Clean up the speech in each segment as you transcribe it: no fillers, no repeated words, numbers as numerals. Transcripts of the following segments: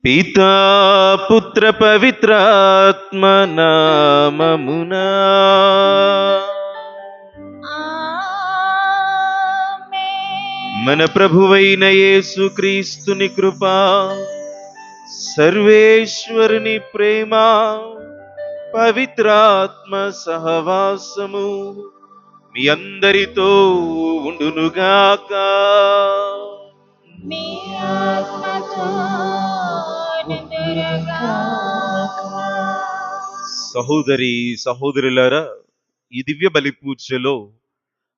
పితా పుత్ర పవిత్రాత్మ నామమునా. మన ప్రభువైన యేసుక్రీస్తుని కృప, సర్వేశ్వరుని ప్రేమ, పవిత్రాత్మ సహవాసము మీ అందరితో ఉండునుగాక. సహోదరి సహోదరులారా, ఈ దివ్య బలి పూజలో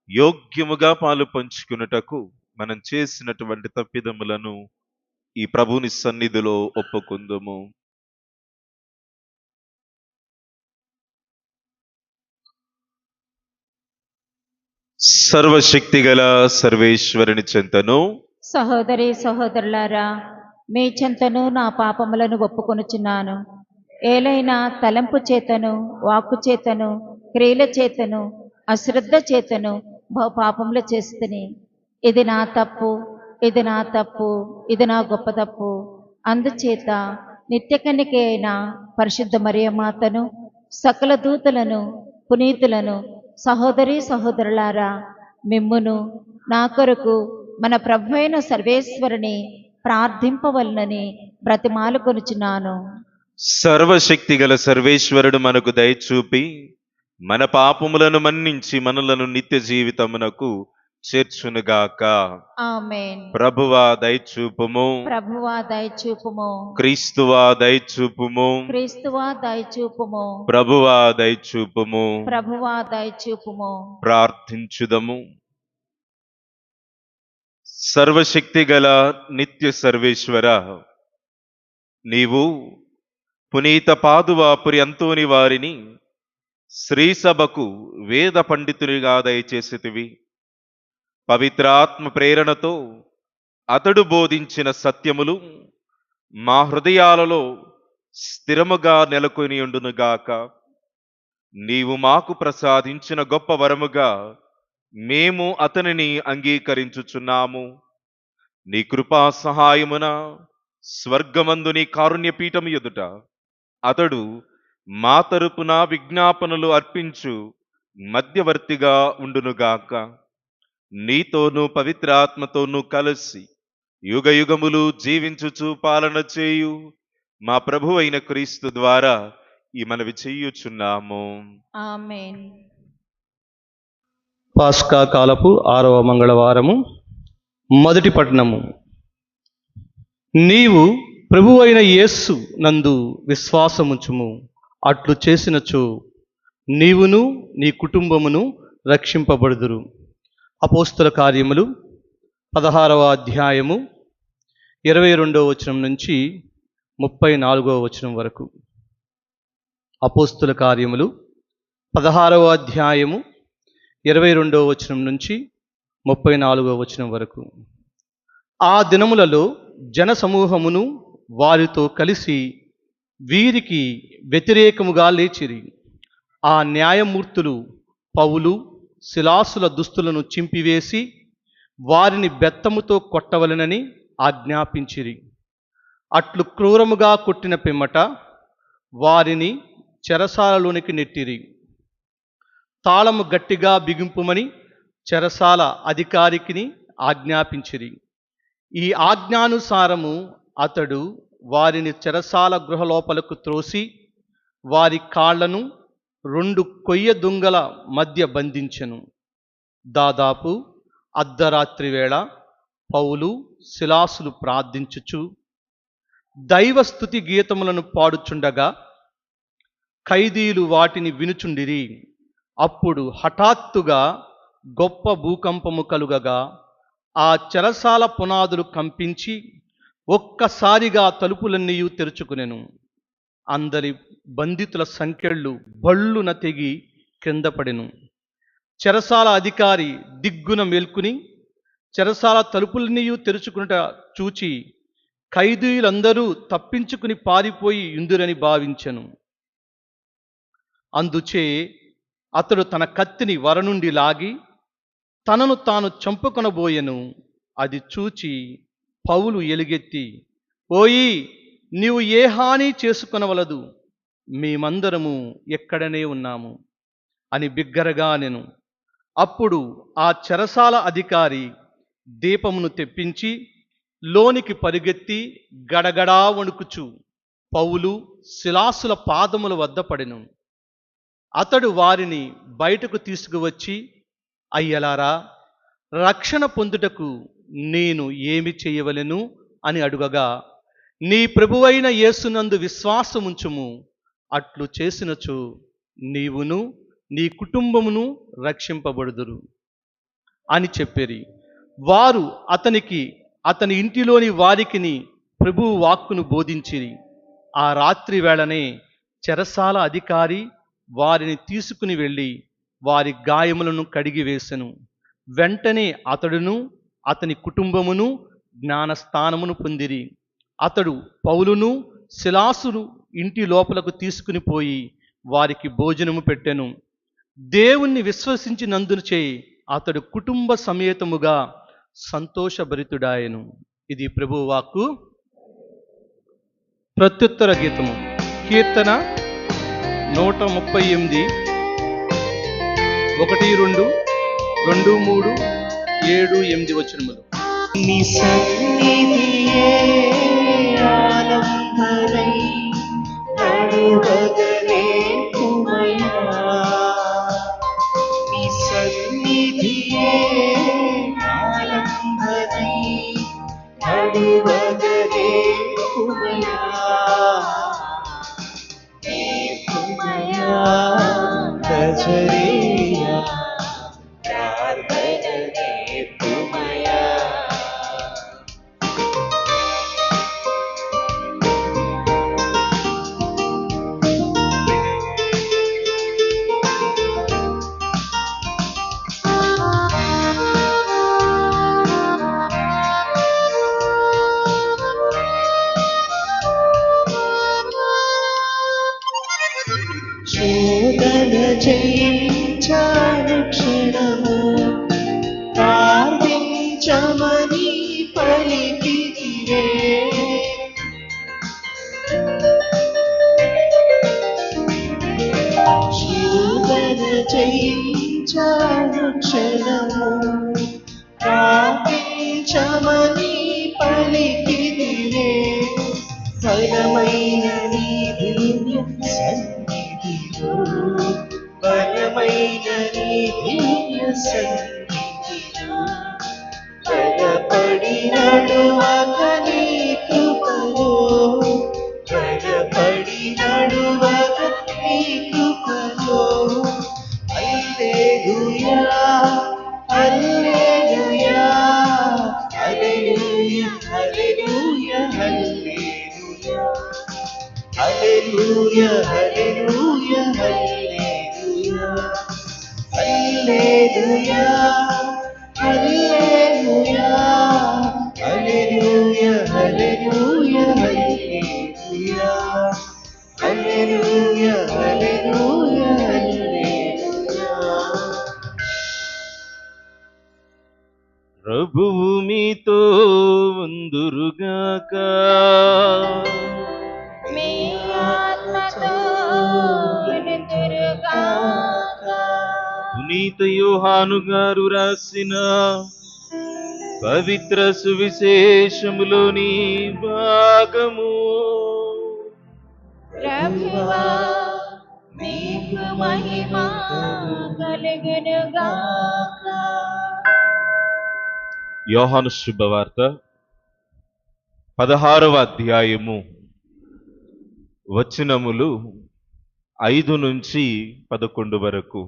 యోగ్యముగా పాలు పంచుకున్నటకు మనం చేసినటువంటి తప్పిదములను ఈ ప్రభుని సన్నిధిలో ఒప్పుకుందుము. సర్వశక్తిగల సర్వేశ్వరుని చెంతను, సహోదరి సహోదరులారా, మీ చెంతను నా పాపములను ఒప్పుకొనుచున్నాను. ఏలైనా తలంపు చేతను, వాక్కు చేతను, క్రియల చేతను, అశ్రద్ధ చేతను పాపములు చేస్తుని. ఇది నా తప్పు, ఇది నా తప్పు, ఇది నా గొప్ప తప్పు. అందుచేత నిత్యకన్యక అయిన పరిశుద్ధ మరియమాతను, సకల దూతలను, పునీతులను, సహోదరి సహోదరులారా, మిమ్మును నా కొరకు మన ప్రభు అయిన సర్వేశ్వరుని ప్రార్థింపవలనని బ్రతిమాలుకొనుచున్నాను. సర్వశక్తిగల సర్వేశ్వరుడు మనకు దయచూపి మన పాపములను మన్నించి మనలను నిత్య జీవితమునకు చేర్చునుగాక. ఆమేన్. ప్రభువా దయచూపుము, ప్రభువా దయచూపుము, క్రీస్తువా దయచూపుము, క్రీస్తువా దయచూపుము, ప్రభువా దయచూపుము. ప్రభువా దయచూపుము. ప్రార్థించుదము. సర్వశక్తిగల నిత్య సర్వేశ్వర, నీవు పునీత పాదువాపురి అంతోని వారిని శ్రీసభకు వేద పండితునిగా దయచేసితివి. పవిత్రాత్మ ప్రేరణతో అతడు బోధించిన సత్యములు మా హృదయాలలో స్థిరముగా నెలకొని ఉండునుగాక. నీవు మాకు ప్రసాదించిన గొప్ప వరముగా మేము అతనిని అంగీకరించుచున్నాము. నీ కృపా సహాయమున స్వర్గమందు నీ కారుణ్యపీఠము ఎదుట అతడు మా తరపున విజ్ఞాపనలు అర్పించు మధ్యవర్తిగా ఉండునుగాక. నీతోనూ పవిత్రాత్మతోనూ కలిసి యుగ యుగములు జీవించుచు పాలన చేయు మా ప్రభు అయిన క్రీస్తు ద్వారా ఈ మనవి చేయుచున్నాము. ఆమేన్. పాస్కా కాలపు 6వ మంగళవారము. మొదటి పట్టణము. నీవు ప్రభువైన యేసు నందు విశ్వాసముంచుము. అట్లు చేసినచో నీవును నీ కుటుంబమును రక్షింపబడుదురు. అపోస్తల కార్యములు 16వ అధ్యాయము 22వ వచనం నుంచి 34వ వచనం వరకు. అపోస్తల కార్యములు 16వ అధ్యాయము 22వ వచనం నుంచి 34వ వచనం వరకు. ఆ దినములలో జన సమూహమును వారితో కలిసి వీరికి వ్యతిరేకముగా లేచిరి. ఆ న్యాయమూర్తులు పౌలు శిలాసుల దుస్తులను చింపివేసి వారిని బెత్తముతో కొట్టవలెనని ఆజ్ఞాపించిరి. అట్లు క్రూరముగా కొట్టిన పిమ్మట వారిని చెరసాలలోనికి నెట్టిరి. తాళము గట్టిగా బిగింపుమని చెరసాల అధికారికిని ఆజ్ఞాపించిరి. ఈ ఆజ్ఞానుసారము అతడు వారిని చెరసాల గృహలోపలకు త్రోసి వారి కాళ్లను 2 కొయ్య దుంగల మధ్య బంధించెను. దాదాపు అర్ధరాత్రి వేళ పౌలు శిలాసులు ప్రార్థించుచు దైవస్తుతి గీతములను పాడుచుండగా ఖైదీలు వాటిని వినుచుండిరి. అప్పుడు హఠాత్తుగా గొప్ప భూకంపము కలుగగా ఆ చెరసాల పునాదులు కంపించి ఒక్కసారిగా తలుపులన్నీ తెరుచుకునెను. అందరి బంధితుల సంకెళ్ళు బళ్ళున తెగి క్రింద పడెను. చెరసాల అధికారి దిగ్గున మేల్కుని చెరసాల తలుపులన్నీ తెరుచుకునుట చూచి ఖైదీలందరూ తప్పించుకుని పారిపోయి యుందురని భావించెను. అందుచే అతడు తన కత్తిని వర నుండి లాగి తనను తాను చంపుకొనబోయెను. అది చూచి పౌలు ఎలుగెత్తి, ఓయి నీవు ఏ హాని చేసుకొనవలదు, మేమందరము ఎక్కడనే ఉన్నాము అని బిగ్గరగా నేను. అప్పుడు ఆ చెరసాల అధికారి దీపమును తెప్పించి లోనికి పరిగెత్తి గడగడా వణుకుచు పౌలు శిలాసుల పాదముల వద్ద పడెను. అతడు వారిని బయటకు తీసుకువచ్చి, అయ్యలారా, రక్షణ పొందుటకు నేను ఏమి చేయవలెను అని అడుగగా, నీ ప్రభువైన యేసునందు విశ్వాసముంచుము, అట్లు చేసినచో నీవును నీ కుటుంబమును రక్షింపబడుదురు అని చెప్పిరి. వారు అతనికి అతని ఇంటిలోని వారికిని ప్రభువు వాక్కును బోధించిరి. ఆ రాత్రి వేళనే చెరసాల అధికారి వారిని తీసుకుని వెళ్ళి వారి గాయములను కడిగివేసెను. వెంటనే అతడును అతని కుటుంబమును జ్ఞానస్థానమును పొందిరి. అతడు పౌలును శిలాసును ఇంటి లోపలకు తీసుకుని పోయి వారికి భోజనము పెట్టెను. దేవుణ్ణి విశ్వసించినందుచే అతడు కుటుంబ సమేతముగా సంతోషభరితుడాయెను. ఇది ప్రభువు వాక్కు. ప్రత్యుత్తర గీతము. కీర్తన 138 1, 2, 2, 3, 7, 8 వచనములు. నీ సన్నిధియే ఆలంబనై నడువగనే కుమయా. నీ సన్నిధియే ఆలంబనై నడువగనే కుమయా. ఏ కుమయా గజరేయా ప్రార్థననే కుమయా. శోధన జయించాను క్షణము ప్రార్థించమని పలికితివే. శోధన జయించాను క్షణము ప్రార్థించమని పలికితివే. బలమైన నీ దివ్య సన్నిధిలో, బలమైన నీ దివ్య సన్నిధిలో బలపడి నడువక నీ కృపలో, బలపడి నడువక నీ కృపలో. హల్లెలూయా హల్లెలూయా హల్లెలూయా హల్లెలూయా హల్లెలూయా హల్లెలూయా హల్లెలూయా హల్లెలూయా హల్లెలూయా హల్లెలూయా హల్లెలూయా హల్లెలూయా హల్లెలూయా హల్లెలూయా హల్లెలూయా హల్లెలూయా. ప్రభువు మీతో ఉందురుగాక. మీ ఆత్మతో ఉందురుగాక. పునీత యోహాను గారు రాసిన పవిత్ర సువిశేషములోని భాగము. ప్రభువా, మీకు మహిమ కలుగునుగాక. యోహాను శుభవార్త 16వ అధ్యాయము వచనములు 5 నుంచి 11 వరకు.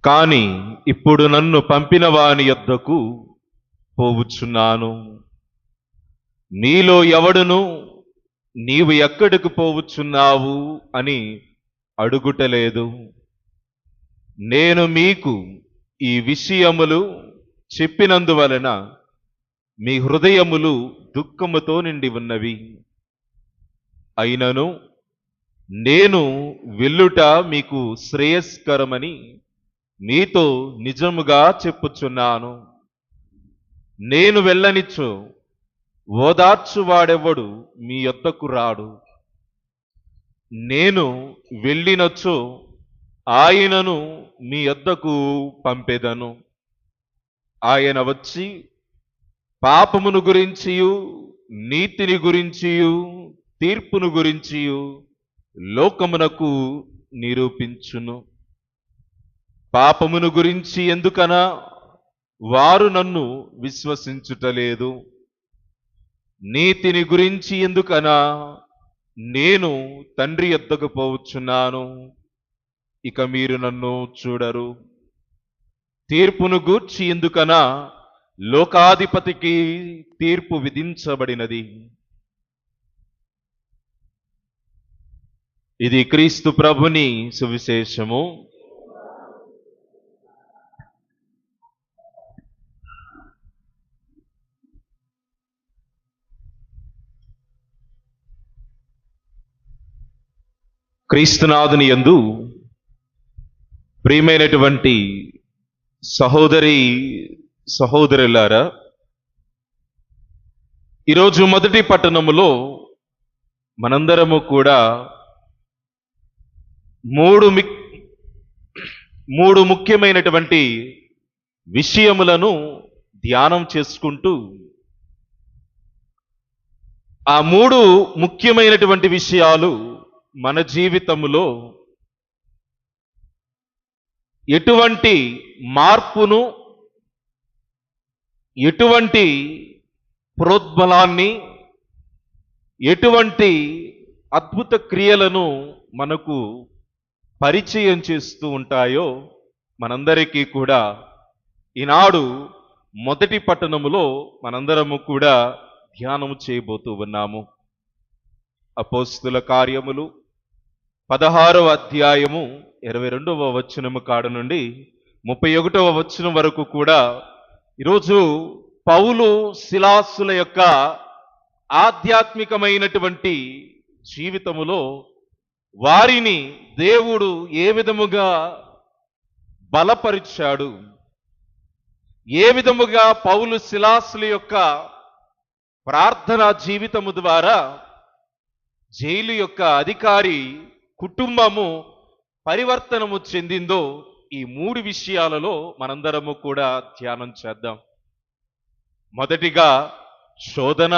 కాని ఇప్పుడు నన్ను పంపిన వాని యొద్దకు పోవుచున్నాను. నీలో ఎవడును నీవు ఎక్కడికి పోవుచున్నావు అని అడుగుటలేదు. నేను మీకు ఈ విషయములు చెప్పినందువలన మీ హృదయములు దుఃఖముతో నిండి ఉన్నవి. అయినను నేను వెళ్ళుట మీకు శ్రేయస్కరమని మీతో నిజముగా చెప్పుచున్నాను. నేను వెళ్ళనిచో ఓదార్చువాడెవడు మీ యొద్దకు రాడు. నేను వెళ్ళినచో ఆయనను మీ యొద్దకు పంపెదను. ఆయన వచ్చి పాపమును గురించియు నీతిని గురించియు తీర్పును గురించియు లోకమునకు నిరూపించును. పాపమును గురించి ఎందుకనా వారు నన్ను విశ్వసించుటలేదు. నీతిని గురించి ఎందుకనా నేను తండ్రి యొద్దకు పోవచ్చున్నాను, ఇక మీరు నన్ను చూడరు. తీర్పును గూర్చి ఎందుకనా లోకాధిపతికి తీర్పు విధించబడినది. ఇది క్రీస్తు ప్రభుని సువిశేషము. క్రీస్తునాథుని యందు ప్రియమైనటువంటి సహోదరి సహోదరులారా, ఈరోజు మొదటి పట్టణములో మనందరము కూడా మూడు ముఖ్యమైనటువంటి విషయములను ధ్యానం చేసుకుంటూ ఆ మూడు ముఖ్యమైనటువంటి విషయాలు మన జీవితములో ఎటువంటి మార్పును, ఎటువంటి ప్రోద్బలాన్ని, ఎటువంటి అద్భుత క్రియలను మనకు పరిచయం చేస్తూ ఉంటాయో మనందరికీ కూడా ఈనాడు మొదటి పట్టణములో మనందరము కూడా ధ్యానము చేయబోతూ ఉన్నాము. అపోస్తుల కార్యములు 16వ అధ్యాయము 22వ వచనము కాడ నుండి 31వ వచనం వరకు కూడా ఈరోజు పౌలు శిలాసుల యొక్క ఆధ్యాత్మికమైనటువంటి జీవితములో వారిని దేవుడు ఏ విధముగా బలపరిచాడు, ఏ విధముగా పౌలు శిలాసుల యొక్క ప్రార్థనా జీవితము ద్వారా జైలు యొక్క అధికారి కుటుంబము పరివర్తనము చెందిందో, ఈ మూడు విషయాలలో మనందరము కూడా ధ్యానం చేద్దాం. మొదటిగా శోధన,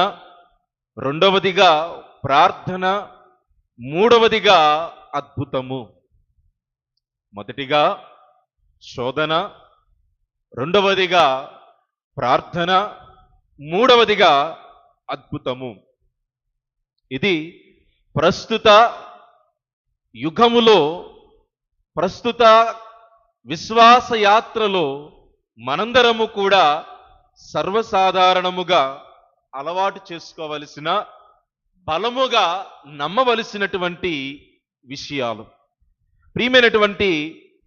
రెండవదిగా ప్రార్థన, మూడవదిగా అద్భుతము. మొదటిగా శోధన, రెండవదిగా ప్రార్థన, మూడవదిగా అద్భుతము. ఇది ప్రస్తుత యుగములో, ప్రస్తుత విశ్వాస యాత్రలో మనందరము కూడా సర్వసాధారణముగా అలవాటు చేసుకోవలసిన, బలముగా నమ్మవలసినటువంటి విషయాలు. ప్రియమైనటువంటి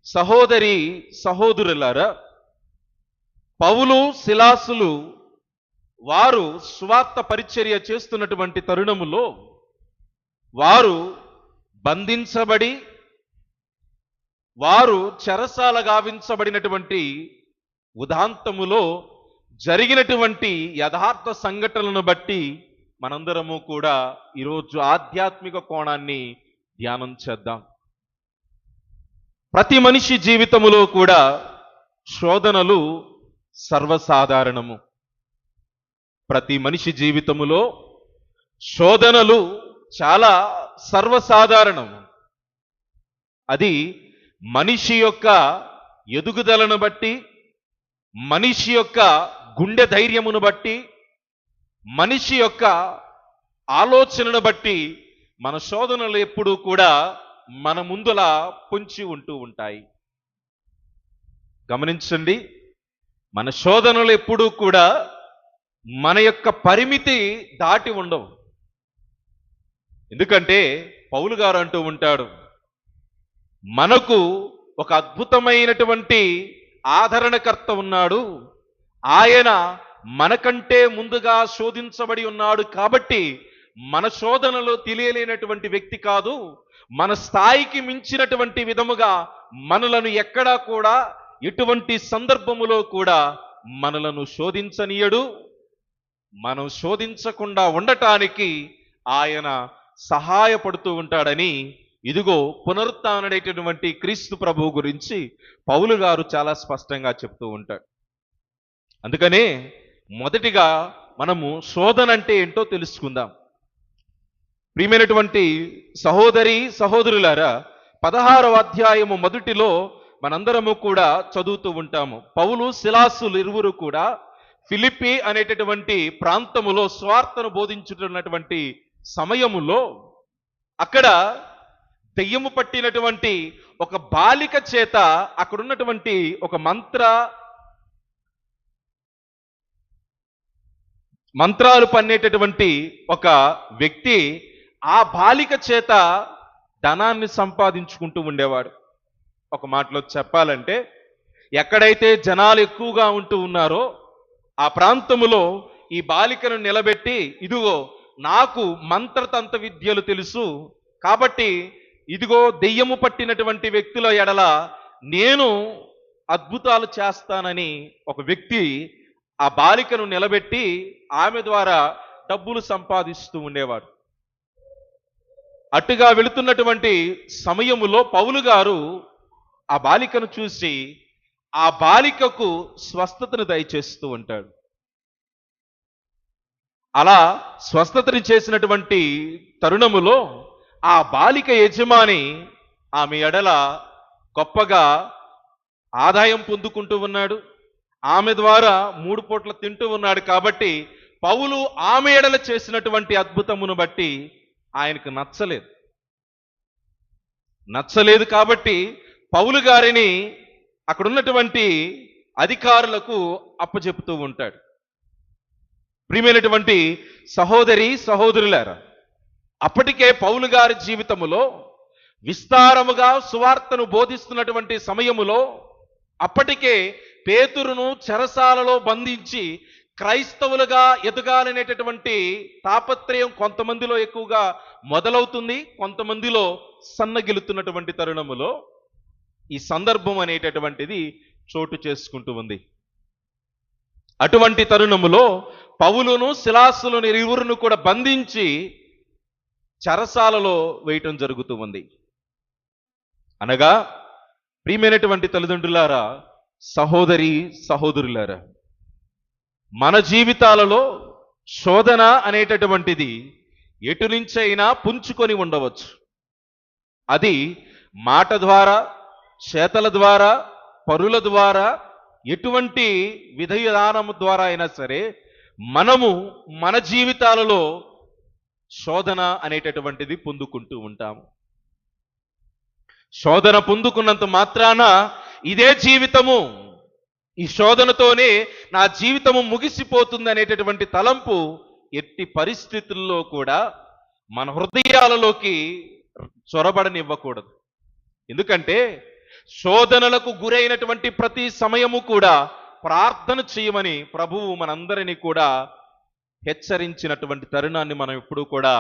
సహోదరి సహోదరులారా, పౌలు శిలాసులు వారు స్వార్థ పరిచర్య చేస్తున్నటువంటి తరుణములో వారు బంధించబడి, వారు చెరసాల గావించబడినటువంటి ఉదాంతములో జరిగినటువంటి యథార్థ సంఘటనలను బట్టి మనందరము కూడా ఈరోజు ఆధ్యాత్మిక కోణాన్ని ధ్యానం చేద్దాం. ప్రతి మనిషి జీవితములో కూడా శోధనలు సర్వసాధారణము. ప్రతి మనిషి జీవితములో శోధనలు చాలా సర్వసాధారణము. అది మనిషి యొక్క ఎదుగుదలను బట్టి, మనిషి యొక్క గుండె ధైర్యమును బట్టి, మనిషి యొక్క ఆలోచనను బట్టి మన శోధనలు ఎప్పుడూ కూడా మన ముందుల పొంచి ఉంటూ ఉంటాయి. గమనించండి, మన శోధనలు ఎప్పుడూ కూడా మన యొక్క పరిమితి దాటి ఉండవు. ఎందుకంటే పౌలు గారు అంటూ ఉంటాడు, మనకు ఒక అద్భుతమైనటువంటి ఆదరణకర్త ఉన్నాడు, ఆయన మనకంటే ముందుగా శోధించబడి ఉన్నాడు. కాబట్టి మన శోధనలో తెలియలేనటువంటి వ్యక్తి కాదు, మన స్థాయికి మించినటువంటి విధముగా మనలను ఎక్కడా కూడా, ఎటువంటి సందర్భములో కూడా మనలను శోధించనీయడు, మనం శోధించకుండా ఉండటానికి ఆయన సహాయపడుతూ ఉంటాడని ఇదిగో పునరుత్థానుడైనటువంటి క్రీస్తు ప్రభువు గురించి పౌలు గారు చాలా స్పష్టంగా చెప్తూ ఉంటాడు. అందుకనే మొదటిగా మనము శోధన అంటే ఏంటో తెలుసుకుందాం. ప్రియమైనటువంటి సహోదరి సహోదరులారా, 16వ అధ్యాయము మొదటిలో మనందరము కూడా చదువుతూ ఉంటాము. పౌలు సిలాసులు ఇరువురు కూడా ఫిలిప్పి అనేటటువంటి ప్రాంతములో స్వార్థను బోధించుతున్నటువంటి సమయములో అక్కడ దెయ్యము పట్టినటువంటి ఒక బాలిక చేత అక్కడున్నటువంటి ఒక మంత్రాలు పన్నేటటువంటి ఒక వ్యక్తి ఆ బాలిక చేత ధనాన్ని సంపాదించుకుంటూ ఉండేవాడు. ఒక మాటలో చెప్పాలంటే, ఎక్కడైతే జనాలు ఎక్కువగా ఉంటూ ఉన్నారో ఆ ప్రాంతములో ఈ బాలికను నిలబెట్టి, ఇదిగో నాకు మంత్రతంత్ర విద్యలు తెలుసు కాబట్టి ఇదిగో దెయ్యము పట్టినటువంటి వ్యక్తుల ఎడల నేను అద్భుతాలు చేస్తానని ఒక వ్యక్తి ఆ బాలికను నిలబెట్టి ఆమె ద్వారా డబ్బులు సంపాదిస్తూ ఉండేవాడు. అటుగా వెళుతున్నటువంటి సమయములో పౌలు గారు ఆ బాలికను చూసి ఆ బాలికకు స్వస్థతను దయచేస్తూ ఉంటాడు. అలా స్వస్థతని చేసినటువంటి తరుణములో ఆ బాలిక యజమాని ఆమె ఎడల గొప్పగా ఆదాయం పొందుకుంటూ ఉన్నాడు. ఆమె ద్వారా 3 పూట్ల తింటూ ఉన్నాడు. కాబట్టి పౌలు ఆమె ఎడల చేసినటువంటి అద్భుతమును బట్టి ఆయనకు నచ్చలేదు. కాబట్టి పౌలు గారిని అక్కడున్నటువంటి అధికారులకు అప్పచెపుతూ ఉంటాడు. ప్రియమైనటువంటి సహోదరి సహోదరులారా, అప్పటికే పౌలు గారి జీవితములో విస్తారముగా సువార్తను బోధిస్తున్నటువంటి సమయములో అప్పటికే పేతురును చెరసాలలో బంధించి క్రైస్తవులుగా ఎదగాలనేటటువంటి తాపత్రయం కొంతమందిలో ఎక్కువగా మొదలవుతుంది, కొంతమందిలో సన్నగిలుతున్నటువంటి తరుణములో ఈ సందర్భం అనేటటువంటిది చోటు చేసుకుంటూ ఉంది. అటువంటి తరుణములో పౌలును సిలాసులను ఇరువురును కూడా బంధించి చెరసాలలో వేయటం జరుగుతూ ఉంది. అనగా ప్రియమైనటువంటి తల్లిదండ్రులారా, సహోదరి సహోదరులారా, మన జీవితాలలో శోధన అనేటటువంటిది ఎటు నుంచైనా పుంజుకొని ఉండవచ్చు. అది మాట ద్వారా, చేతల ద్వారా, పరుల ద్వారా, ఎటువంటి విధానము ద్వారా అయినా సరే మనము మన జీవితాలలో శోధన అనేటటువంటిది పొందుకుంటూ ఉంటాము. శోధన పొందుకున్నంత మాత్రాన ఇదే జీవితము, ఈ శోధనతోనే నా జీవితము ముగిసిపోతుంది అనేటటువంటి తలంపు ఎట్టి పరిస్థితుల్లో కూడా మన హృదయాలలోకి చొరబడనివ్వకూడదు. ఎందుకంటే శోధనలకు గురైనటువంటి ప్రతి సమయము కూడా ప్రార్థన చేయమని ప్రభువు మనందరినీ కూడా హెచ్చరించినటువంటి తరుణాన్ని మనం ఎప్పుడూ కూడా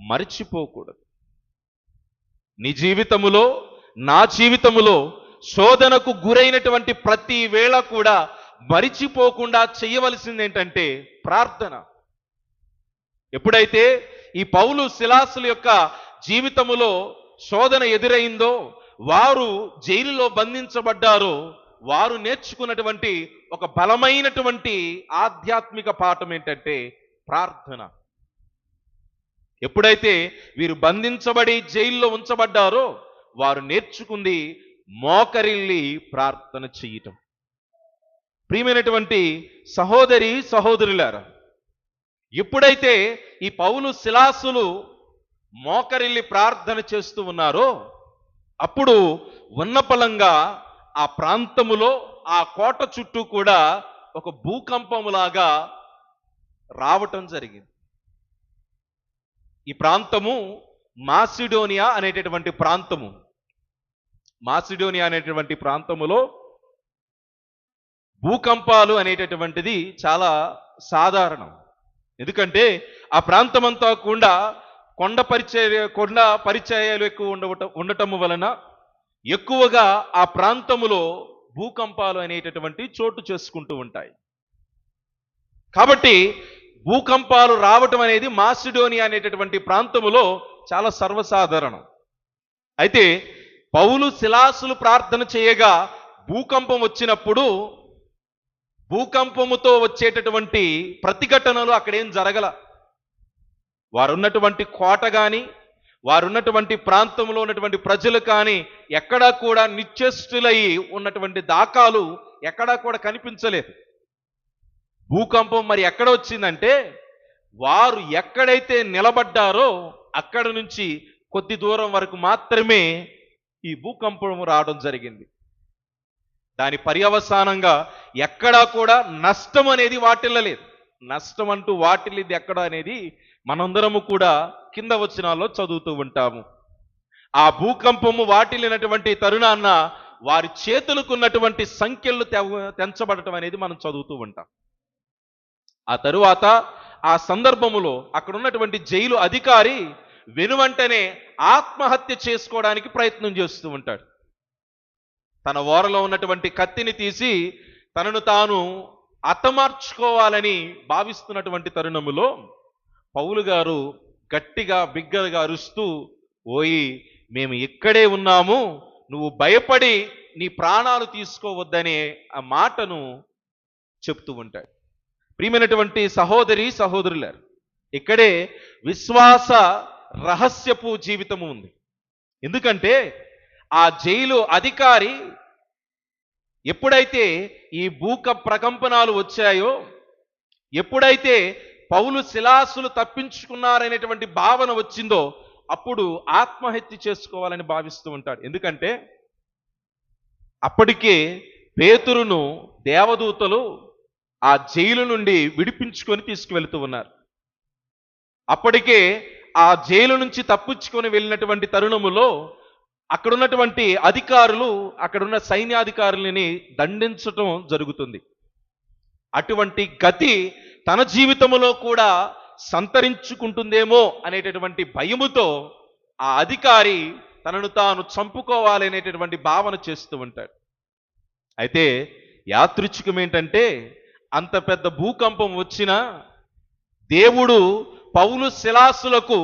మర్చిపోకూడదు. నీ జీవితములో, నా జీవితములో శోధనకు గురైనటువంటి ప్రతి వేళ కూడా మరిచిపోకుండా చేయవలసింది ఏంటంటే ప్రార్థన. ఎప్పుడైతే ఈ పౌలు సిలాసుల యొక్క జీవితములో శోధన ఎదురైందో, వారు జైలులో బంధించబడ్డారో, వారు నేర్చుకున్నటువంటి ఒక బలమైనటువంటి ఆధ్యాత్మిక పాఠం ఏంటంటే ప్రార్థన. ఎప్పుడైతే వీరు బంధించబడి జైల్లో ఉంచబడ్డారో వారు నేర్చుకుంది మోకరిల్లి ప్రార్థన చేయటం. ప్రియమైనటువంటి సహోదరి సహోదరులారా, ఎప్పుడైతే ఈ పౌలు సిలాసులు మోకరిల్లి ప్రార్థన చేస్తూ ఉన్నారో అప్పుడు ఉన్నపలంగా ఆ ప్రాంతములో, ఆ కోట చుట్టూ కూడా ఒక భూకంపములాగా రావటం జరిగింది. ఈ ప్రాంతము మాసిడోనియా అనేటటువంటి ప్రాంతము. మాసిడోనియా అనేటటువంటి ప్రాంతములో భూకంపాలు అనేటటువంటిది చాలా సాధారణం. ఎందుకంటే ఆ ప్రాంతమంతా కూడా కొండ పరిచయాలు ఎక్కువ ఉండటము వలన ఎక్కువగా ఆ ప్రాంతములో భూకంపాలు అనేటటువంటి చోటు చేసుకుంటూ ఉంటాయి. కాబట్టి భూకంపాలు రావటం అనేది మాసిడోనియా అనేటటువంటి ప్రాంతములో చాలా సర్వసాధారణం. అయితే పౌలు శిలాసులు ప్రార్థన చేయగా భూకంపం వచ్చినప్పుడు భూకంపముతో వచ్చేటటువంటి ప్రతిఘటనలు అక్కడేం జరగల. వారున్నటువంటి కోట కానీ వారున్నటువంటి ప్రాంతంలో ఉన్నటువంటి ప్రజలు కానీ ఎక్కడా కూడా నిశ్చేష్టులై ఉన్నటువంటి దాఖలు ఎక్కడా కూడా కనిపించలేదు. భూకంపం మరి ఎక్కడ వచ్చిందంటే వారు ఎక్కడైతే నిలబడ్డారో అక్కడ నుంచి కొద్ది దూరం వరకు మాత్రమే ఈ భూకంపం రావడం జరిగింది. దాని పర్యవసానంగా ఎక్కడా కూడా నష్టం అనేది వాటిల్లలేదు. నష్టం అంటూ వాటిల్లింది ఎక్కడ అనేది మనందరము కూడా కింద వచనాల్లో చదువుతూ ఉంటాము. ఆ భూకంపము వాటిల్లినటువంటి తరుణాన్న వారి చేతులకున్నటువంటి సంఖ్యలు తెంచబడటం అనేది మనం చదువుతూ ఉంటాం. ఆ తరువాత ఆ సందర్భములో అక్కడ ఉన్నటువంటి జైలు అధికారి వెనువంటనే ఆత్మహత్య చేసుకోవడానికి ప్రయత్నం చేస్తూ ఉంటాడు. తన ఓరలో ఉన్నటువంటి కత్తిని తీసి తనను తాను హతమార్చుకోవాలని భావిస్తున్నటువంటి తరుణములో పౌలు గారు గట్టిగా బిగ్గరగా అరుస్తూ, ఓయి మేము ఇక్కడే ఉన్నాము, నువ్వు భయపడి నీ ప్రాణాలు తీసుకోవద్దనే ఆ మాటను చెప్తూ ఉంటాడు. ప్రియమైనటువంటి సహోదరి సహోదరులారు, ఇక్కడే విశ్వాస రహస్యపు జీవితము ఉంది. ఎందుకంటే ఆ జైలు అధికారి ఎప్పుడైతే ఈ ప్రకంపనాలు వచ్చాయో, ఎప్పుడైతే పౌలు శిలాసులు తప్పించుకున్నారనేటువంటి భావన వచ్చిందో అప్పుడు ఆత్మహత్య చేసుకోవాలని భావిస్తూ ఉంటాడు. ఎందుకంటే అప్పటికే పేతురును దేవదూతలు ఆ జైలు నుండి విడిపించుకొని తీసుకువెళ్తూ ఉన్నారు. అప్పటికే ఆ జైలు నుంచి తప్పించుకొని వెళ్ళినటువంటి తరుణములో అక్కడున్నటువంటి అధికారులు అక్కడున్న సైన్యాధికారులని దండించటం జరుగుతుంది. అటువంటి గతి తన జీవితంలో కూడా సంతరించుకుంటుందేమో అనేటటువంటి భయముతో ఆ అధికారి తనను తాను చంపుకోవాలనేటటువంటి భావన చేస్తూ ఉంటాడు. అయితే యాదృచ్ఛికం ఏంటంటే అంత పెద్ద భూకంపం వచ్చినా దేవుడు పౌలు శిలాసులకు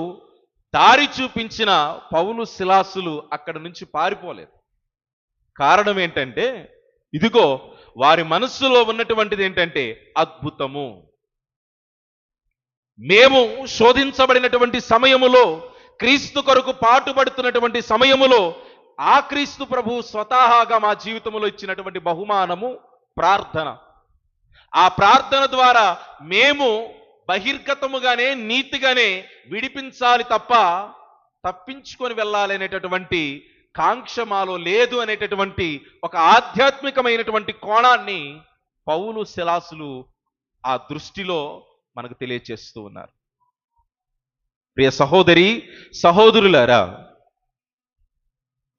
దారి చూపించిన పౌలు శిలాసులు అక్కడి నుంచి పారిపోలేదు. కారణం ఏంటంటే ఇదిగో వారి మనస్సులో ఉన్నటువంటిది ఏంటంటే అద్భుతము. మేము శోధించబడినటువంటి సమయములో, క్రీస్తు కొరకు పాటుపడుతున్నటువంటి సమయములో ఆ క్రీస్తు ప్రభు స్వతహాగా మా జీవితంలో ఇచ్చినటువంటి బహుమానము ప్రార్థన. ఆ ప్రార్థన ద్వారా మేము బహిర్గతముగానే నీతిగానే విడిపించాలి తప్ప తప్పించుకొని వెళ్ళాలి అనేటటువంటి కాంక్ష మాలో లేదు అనేటటువంటి ఒక ఆధ్యాత్మికమైనటువంటి కోణాన్ని పౌలు శిలాసులు ఆ దృష్టిలో మనకు తెలియచేస్తూ ఉన్నారు. ప్రియ సహోదరి సహోదరులారా,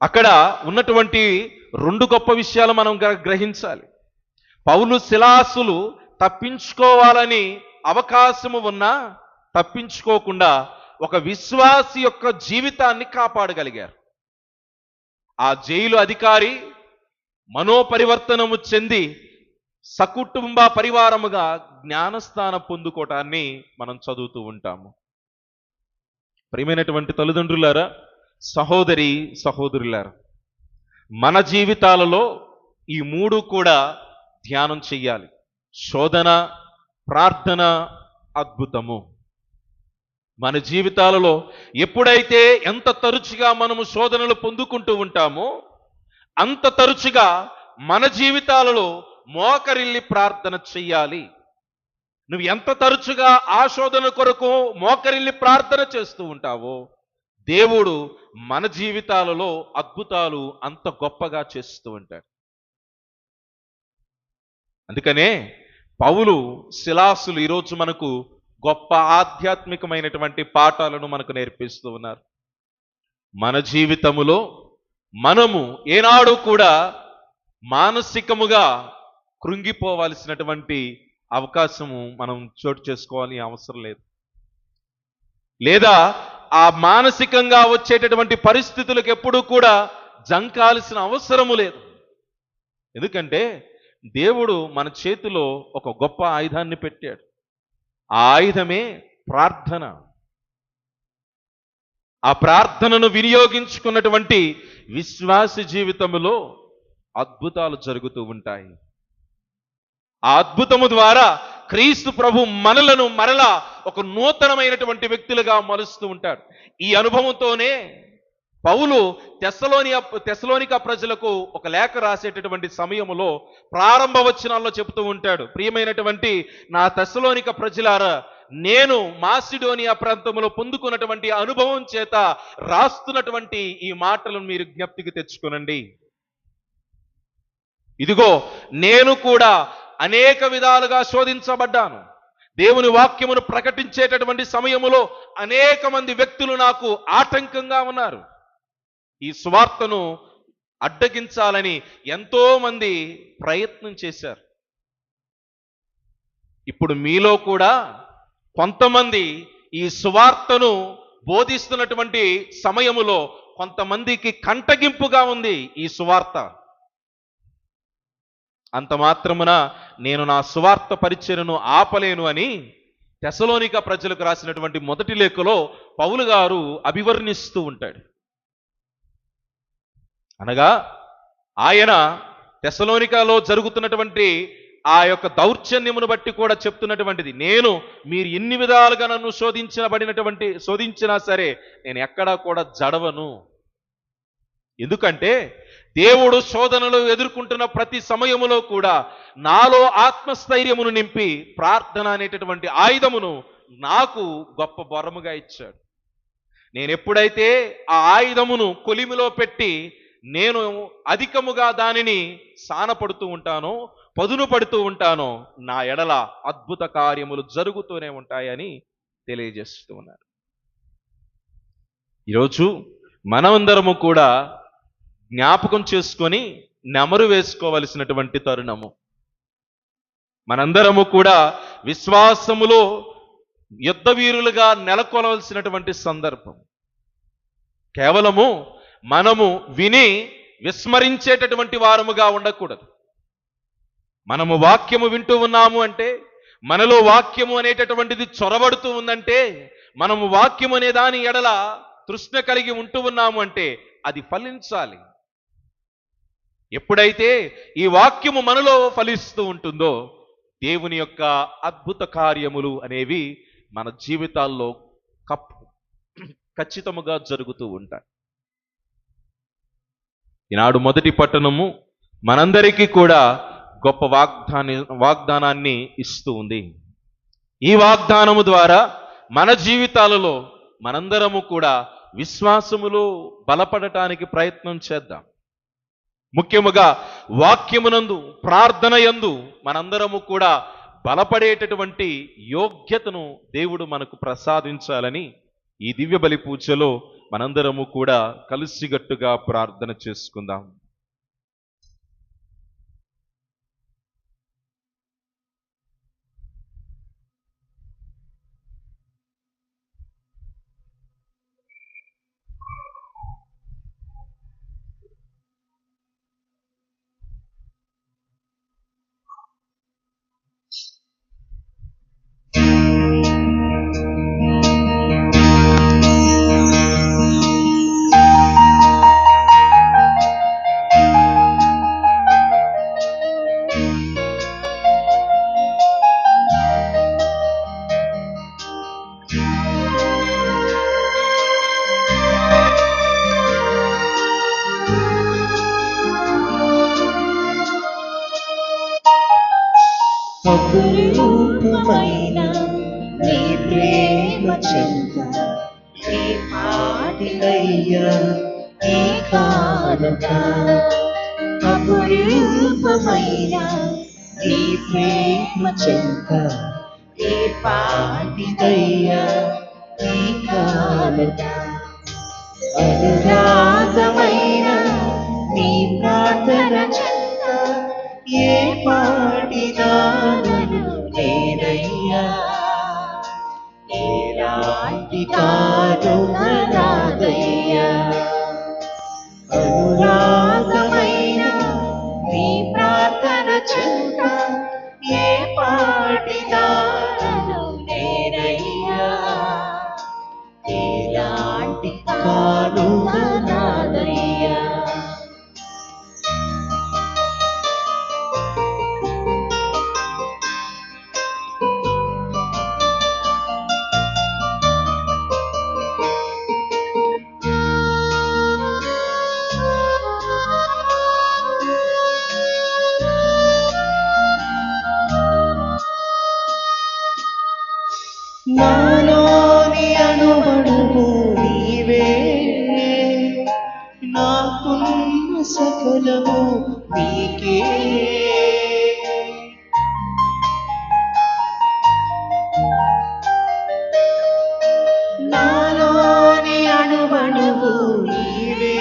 అక్కడ ఉన్నటువంటి రెండు గొప్ప విషయాలు మనం గ్రహించాలి. పౌలు శిలాసులు తప్పించుకోవాలని అవకాశము ఉన్నా తప్పించుకోకుండా ఒక విశ్వాసి యొక్క జీవితాన్ని కాపాడగలిగారు. ఆ జైలు అధికారి మనోపరివర్తనము చెంది సకుటుంబ పరివారముగా జ్ఞానస్థానం పొందుకోవటాన్ని మనం చదువుతూ ఉంటాము. ప్రియమైనటువంటి తల్లిదండ్రులారా, సహోదరి సహోదరులారా, మన జీవితాలలో ఈ మూడు కూడా ధ్యానం చెయ్యాలి. శోధన, ప్రార్థన, అద్భుతము. మన జీవితాలలో ఎప్పుడైతే ఎంత తరచుగా మనము శోధనలు పొందుకుంటూ ఉంటామో అంత తరచుగా మన జీవితాలలో మోకరిల్లి ప్రార్థన చెయ్యాలి. నువ్వు ఎంత తరచుగా ఆ శోధన కొరకు మోకరిల్లి ప్రార్థన చేస్తూ ఉంటావో దేవుడు మన జీవితాలలో అద్భుతాలు అంత గొప్పగా చేస్తూ ఉంటాడు. అందుకనే పౌలు శిలాసులు ఈరోజు మనకు గొప్ప ఆధ్యాత్మికమైనటువంటి పాఠాలను మనకు నేర్పిస్తూ ఉన్నారు. మన జీవితములో మనము ఏనాడు కూడా మానసికముగా కృంగిపోవాల్సినటువంటి అవకాశము మనం చోటు చేసుకోవాలని అవసరం లేదు. లేదా ఆ మానసికంగా వచ్చేటటువంటి పరిస్థితులకు ఎప్పుడూ కూడా జంకాల్సిన అవసరము లేదు. ఎందుకంటే దేవుడు మన చేతిలో ఒక గొప్ప ఆయుధాన్ని పెట్టాడు. ఆ ఆయుధమే ప్రార్థన. ఆ ప్రార్థనను వినియోగించుకున్నటువంటి విశ్వాస జీవితములో అద్భుతాలు జరుగుతూ ఉంటాయి. ఆ అద్భుతము ద్వారా క్రీస్తు ప్రభు మనలను మరలా ఒక నూతనమైనటువంటి వ్యక్తులుగా మలుస్తూ ఉంటాడు. ఈ అనుభవంతోనే పౌలు తెస్సలోనిక ప్రజలకు ఒక లేఖ రాసేటటువంటి సమయములో ప్రారంభ వచనాల్లో చెబుతూ ఉంటాడు, ప్రియమైనటువంటి నా తెస్సలోనిక ప్రజలారా, నేను మాసిడోనియా ప్రాంతంలో పొందుకున్నటువంటి అనుభవం చేత రాస్తున్నటువంటి ఈ మాటలను మీరు జ్ఞప్తికి తెచ్చుకోనండి. ఇదిగో నేను కూడా అనేక విధాలుగా శోధించబడ్డాను. దేవుని వాక్యమును ప్రకటించేటటువంటి సమయములో అనేక మంది వ్యక్తులు నాకు ఆటంకంగా ఉన్నారు. ఈ సువార్తను అడ్డగించాలని ఎంతో మంది ప్రయత్నం చేశారు. ఇప్పుడు మీలో కూడా కొంతమంది ఈ సువార్తను బోధిస్తున్నటువంటి సమయములో కొంతమందికి కంటగింపుగా ఉంది ఈ సువార్త. అంత మాత్రమున నేను నా సువార్త పరిచర్యను ఆపలేను అని తెస్సలోనిక ప్రజలకు రాసినటువంటి మొదటి లేఖలో పౌలు గారు అభివర్ణిస్తూ ఉంటాడు. అనగా ఆయన తెస్సలోనికలో జరుగుతున్నటువంటి ఆ యొక్క దౌర్జన్యమును బట్టి కూడా చెప్తున్నటువంటిది, నేను మీరు ఎన్ని విధాలుగా నన్ను శోధించినా సరే నేను ఎక్కడా కూడా జడవను. ఎందుకంటే దేవుడు శోధనలు ఎదుర్కొంటున్న ప్రతి సమయములో కూడా నాలో ఆత్మస్థైర్యమును నింపి ప్రార్థన అనేటటువంటి ఆయుధమును నాకు గొప్ప వరముగా ఇచ్చాడు. నేను ఎప్పుడైతే ఆ ఆయుధమును కొలిమిలో పెట్టి నేను అధికముగా దానిని సానపడుతూ ఉంటానో, పదును పడుతూ ఉంటానో, నా ఎడల అద్భుత కార్యములు జరుగుతూనే ఉంటాయని తెలియజేస్తూ ఉన్నారు. ఈరోజు మనమందరము కూడా జ్ఞాపకం చేసుకొని నెమరు వేసుకోవలసినటువంటి తరుణము. మనందరము కూడా విశ్వాసములో యుద్ధ వీరులుగా నెలకొనవలసినటువంటి సందర్భం. కేవలము మనము విని విస్మరించేటటువంటి వారముగా ఉండకూడదు. మనము వాక్యము వింటూ ఉన్నాము అంటే, మనలో వాక్యము అనేటటువంటిది చొరబడుతూ ఉందంటే, మనము వాక్యము అనే దాని ఎడల తృష్ణ కలిగి ఉంటూ ఉన్నాము అంటే అది ఫలించాలి. ఎప్పుడైతే ఈ వాక్యము మనలో ఫలిస్తూ ఉంటుందో దేవుని యొక్క అద్భుత కార్యములు అనేవి మన జీవితాల్లో ఖచ్చితముగా జరుగుతూ ఉంటాయి. ఈనాడు మొదటి పట్టణము మనందరికీ కూడా గొప్ప వాగ్దానాన్ని ఇస్తూ ఉంది. ఈ వాగ్దానము ద్వారా మన జీవితాలలో మనందరము కూడా విశ్వాసములో బలపడటానికి ప్రయత్నం చేద్దాం. ముఖ్యముగా వాక్యమునందు, ప్రార్థన యందు మనందరము కూడా బలపడేటటువంటి యోగ్యతను దేవుడు మనకు ప్రసాదించాలని ఈ దివ్య బలి పూజలో మనందరము కూడా కలిసిగట్టుగా ప్రార్థన చేసుకుందాం. అపురూపమైన నీ ప్రేమ చెంత నీ పాటికయ్యా నీ కానుక. అపురూపమైన నీ ప్రేమ చెంత నీ పాటికయ్యా నీ కానుక. అనురాగమైన నీ ప్రార్థన చెంత ఏ పాటిదానను నేనయ్యా. ఎలాంటి కానుకనాదయ్యా. అనురాగమైన నీ ప్రార్థన చెంత ఏ పాటిదానను నేనయ్యా. నాలోని అణువణువు నీవే, నాకున్న సకలము నీకే. నాలోని అణువణువు నీవే,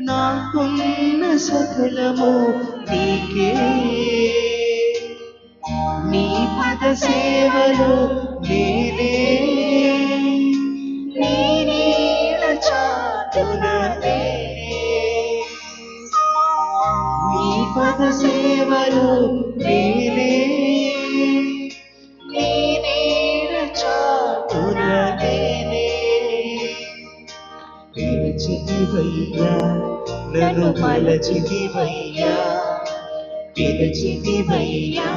నాకున్న సకలము నీకే. నీ పద సేవలో నేనే, నీ నీడ చాటున నేనే. నీ పద సేవలో నేనే, నీ నీడ చాటున నేనే. పిలిచితివయ్యా నన్ను మలచితివయ్యా, పిలిచితివయ్యా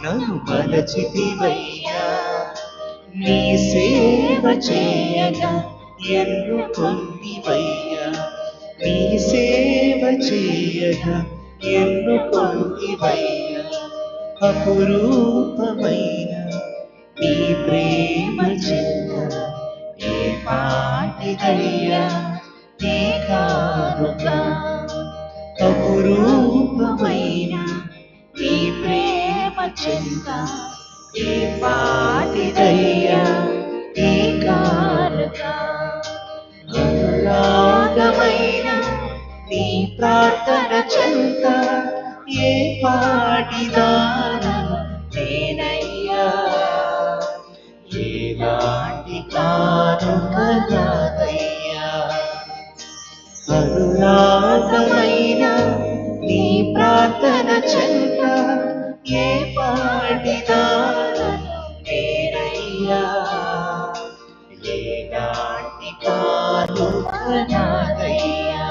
నన్ను మలచితివయ్యా. నీ సేవ చేయగా ఎన్నుకొంటివయ్యా, నీ సేవ చేయగా ఎన్నుకొంటివయ్యా. అపురూపమైన నీ ప్రేమ చిన్న ఏ పాటిదయ్యా నీ కానుక. అపురూపమైన నీ ప్రేమ చింత ఏ పాటిదయ్యా నీ కానుక. అనురాగమైన నీ ప్రార్థన చింత ఏ పాటిదానను నేనయ్యా. ఏలాంటి కానుక నాదయ్యా. అనురాగమైన నీ ప్రార్థన చింత ఏ పాటిదానను నేనయ్యా. ఏలాంటి కానుక నాదయ్యా.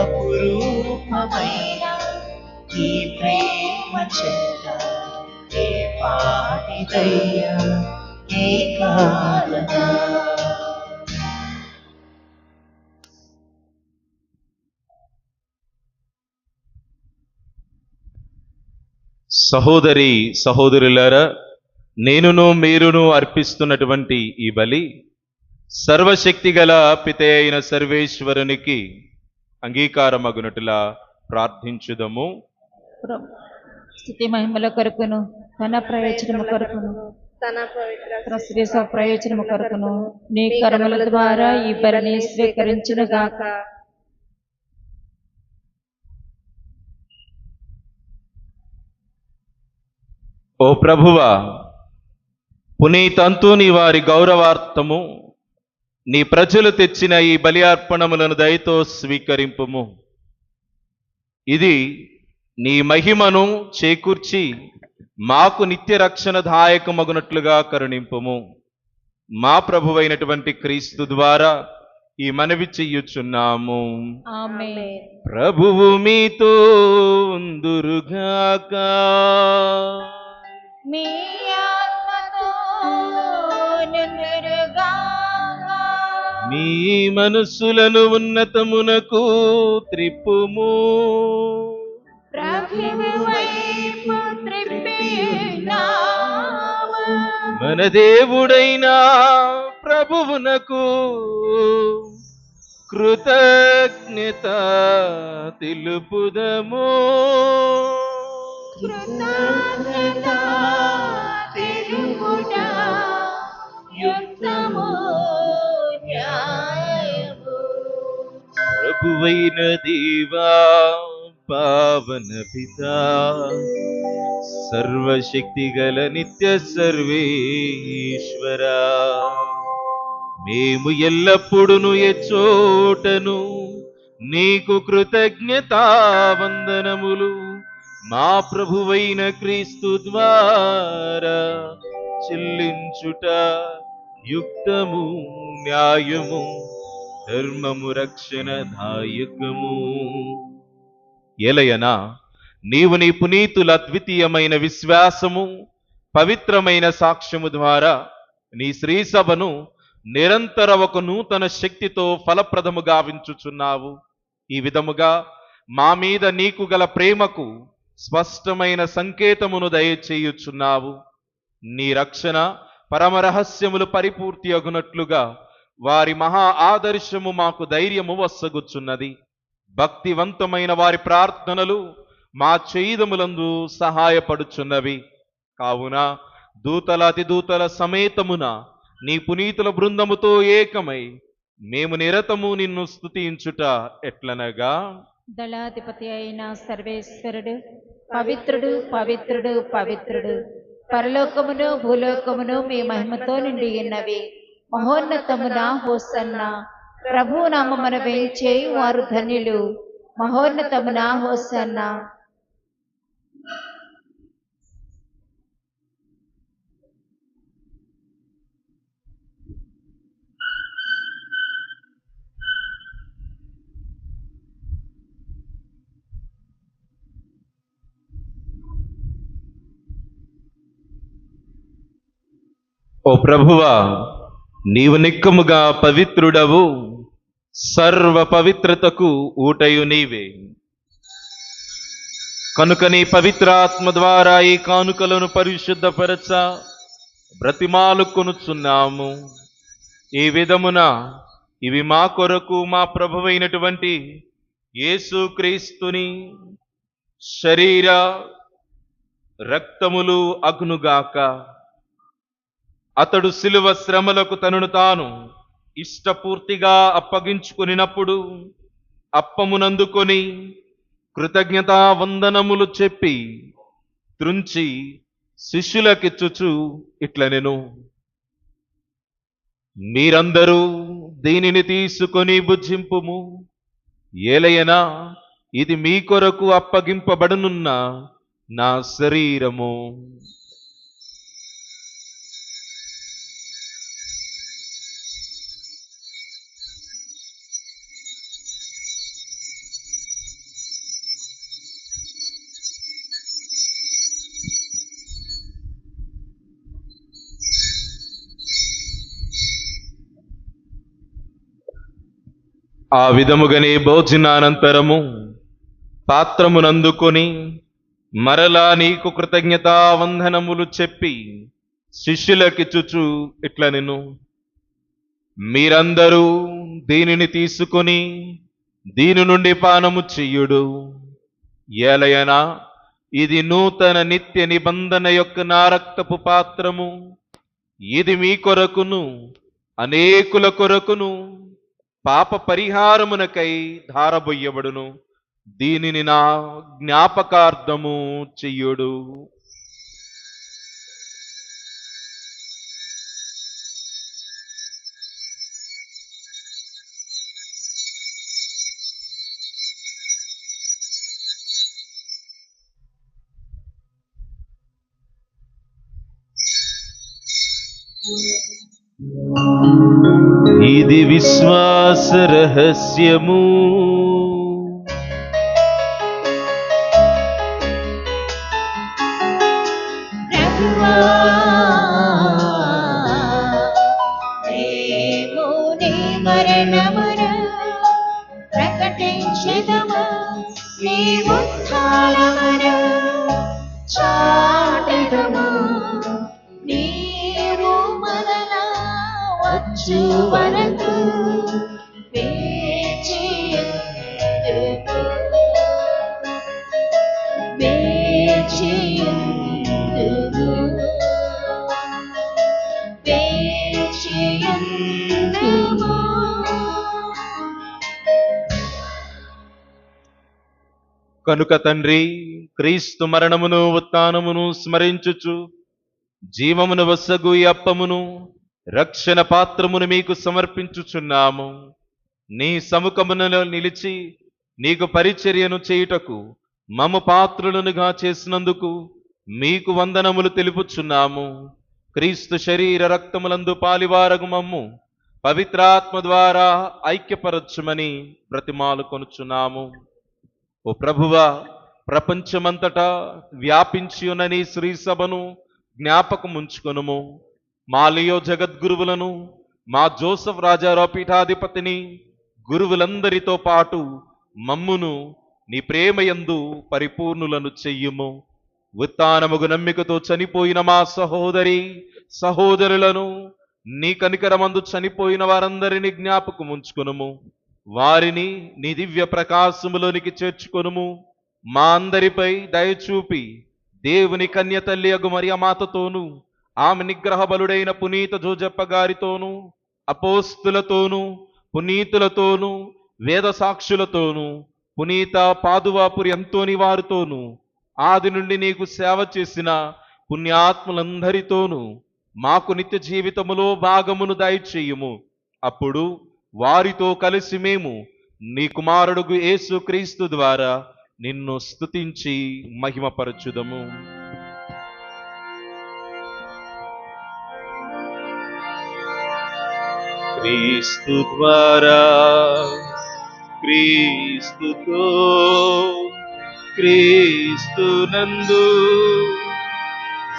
అపురూపమైన నీ ప్రేమ చింత ఏ పాటిదయ్యా ఏ కానుక. సహోదరి సహోదరులారా, నేనును మీరును అర్పిస్తున్నటువంటి ఈ బలి సర్వశక్తి గల పితే అయిన సర్వేశ్వరునికి అంగీకారమగునట్లా ప్రార్థించుదము. స్థుతి మహిమల కొరకును తన ప్రయోజనము కొరకును తన స్త్రీ ప్రయోజనము కొరకును నీ కర్మల ద్వారా ఈ బలిని స్వీకరించును గాక. ఓ ప్రభువా, పునీతంతుని వారి గౌరవార్థము నీ ప్రజలు తెచ్చిన ఈ బలి అర్పణములను దయతో స్వీకరింపుము. ఇది నీ మహిమను చేకూర్చి మాకు నిత్య రక్షణ దాయకమగునట్లుగా కరుణింపుము. మా ప్రభువైనటువంటి క్రీస్తు ద్వారా ఈ మనవి చెయ్యుచున్నాము. ఆమేన్. ప్రభువు మీతో ఉందురుగాక. మీ ఆత్మతో నుండురుగాక. మీ మనస్సులను ఉన్నతమునకు త్రిప్పుము. ప్రభువు వైపు త్రిప్పియున్నాము. మన దేవుడైన ప్రభువునకు కృతజ్ఞత తెలుపుదము. కృతజ్ఞత తెలుపుట యుక్తము న్యాయము. ప్రభువైన దేవా, పావన పితా, సర్వశక్తి గల నిత్య సర్వేశ్వరా, మేము ఎల్లప్పుడూ ఎచ్చోటను నీకు కృతజ్ఞతా వందనములు మా ప్రభువైన క్రీస్తు ద్వారా చెల్లించుట యుక్తము న్యాయము ధర్మము రక్షణ దాయకము. ఎలయనా నీవు నీ పునీతుల అద్వితీయమైన విశ్వాసము పవిత్రమైన సాక్ష్యము ద్వారా నీ శ్రీసభను నిరంతర ఒక నూతన శక్తితో ఫలప్రదము గావించుచున్నావు. ఈ విధముగా మా మీద నీకు గల ప్రేమకు స్పష్టమైన సంకేతమును దయచేయుచున్నావు. నీ రక్షణ పరమరహస్యములు పరిపూర్తి అగునట్లుగా వారి మహా ఆదర్శము మాకు ధైర్యము వసగుచున్నది. భక్తివంతమైన వారి ప్రార్థనలు మా చేయుదములందు సహాయపడుచున్నవి. కావున దూతల అతిదూతల సమేతమున నీ పునీతుల బృందముతో ఏకమై మేము నిరతము నిన్ను స్తుతించుట ఎట్లనగా, దళాధిపతి అయిన సర్వేశ్వరుడు పవిత్రుడు పవిత్రుడు పవిత్రుడు, పరలోకమును భూలోకమును మీ మహిమతో నిండి ఉన్నవి. మహోన్నతమున హోసన్న, ప్రభు నామమున వేంచే వారు ధన్యులు. మహోన్నతమున హోసన్న. ఓ ప్రభువా, నీవు నిక్కముగా పవిత్రుడవు, సర్వ పవిత్రతకు ఊటయు నీవే. కనుక నీ పవిత్రాత్మ ద్వారా ఈ కానుకలను పరిశుద్ధపరచ బ్రతిమాలుకొనుచున్నాము. ఈ విధమున ఇవి మా కొరకు మా ప్రభువైనటువంటి యేసుక్రీస్తుని శరీర రక్తములు అగునుగాక. అతడు శిలువ శ్రమలకు తనను తాను ఇష్టపూర్తిగా అప్పగించుకునినప్పుడు అప్పమునందుకొని కృతజ్ఞతా వందనములు చెప్పి త్రుంచి శిష్యులకిచ్చుచు ఇట్లనెను, మీరందరూ దీనిని తీసుకొని భుజింపుము. ఏలయనా ఇది మీ కొరకు అప్పగింపబడనున్న నా శరీరము. ఆ విధముగానే భోజనానంతరము పాత్రమునందుకొని మరలా నీకు కృతజ్ఞతా వందనములు చెప్పి శిష్యులకిచ్చుచు ఇట్లనెను, మీరందరూ దీనిని తీసుకొని దీని నుండి పానము చెయ్యుడు. ఏలయనా ఇది నూతన నిత్య నిబంధన యొక్క నా రక్తపు పాత్రము. ఇది మీ కొరకును అనేకుల కొరకును పాప పరిహారమునకై ధారబొయ్యబడును. దీనిని నా జ్ఞాపకార్థము చెయ్యుడు. ఇది విశ్వాస రహస్యము. ప్రభువా, మేము నీ మరణమును ప్రకటించెదము, నీ ఉత్థానమును చాటెదము. నీవు మరలా వచ్చు వరకు వేచియుందుము, వేచియుందుము, వేచియుందుము. కనుక తండ్రి, క్రీస్తు మరణమును ఉత్థానమును స్మరించుచు జీవమును వసగు ఈ అప్పమును రక్షణ పాత్రమును మీకు సమర్పించుచున్నాము. నీ సముఖమునలో నిలిచి నీకు పరిచర్యను చేయుటకు మమ్ము పాత్రులనుగా చేసినందుకు మీకు వందనములు తెలుపుచున్నాము. క్రీస్తు శరీర రక్తములందు పాలివారగు మమ్ము పవిత్రాత్మ ద్వారా ఐక్యపరచుమని బ్రతిమాలుకొనుచున్నాము. ఓ ప్రభువా, ప్రపంచమంతటా వ్యాపించి ఉన్న నీ శ్రీ సభను జ్ఞాపకముంచుకొనుము. మా లియో జగద్గురువులను, మా జోసఫ్ రాజారావు పీఠాధిపతిని, గురువులందరితో పాటు మమ్మును నీ ప్రేమయందు పరిపూర్ణులను చెయ్యుము. ఉత్థానముగు నమ్మికతో చనిపోయిన మా సహోదరి సహోదరులను నీ కనికరమందు చనిపోయిన వారందరినీ జ్ఞాపకముంచుకొనుము. వారిని నీ దివ్య ప్రకాశములోనికి చేర్చుకొనుము. మా అందరిపై దయచూపి దేవుని కన్య తల్లి అగు మరియ మాతతోనూ, ఆమె నిగ్రహ బలుడైన పునీత జోజప్ప గారితోనూ, అపోస్తులతోనూ, పునీతులతోనూ, వేద సాక్షులతోనూ, పునీత పాదువాపురి అంతోని వారితోనూ, ఆది నుండి నీకు సేవ చేసిన పుణ్యాత్ములందరితోనూ మాకు నిత్య జీవితములో భాగమును దయచేయుము. అప్పుడు వారితో కలిసి మేము నీ కుమారుడుగు యేసు క్రీస్తు ద్వారా నిన్ను స్తుతించి మహిమపరచుదము. క్రీస్తు ద్వారా, క్రీస్తుతో, క్రీస్తునందు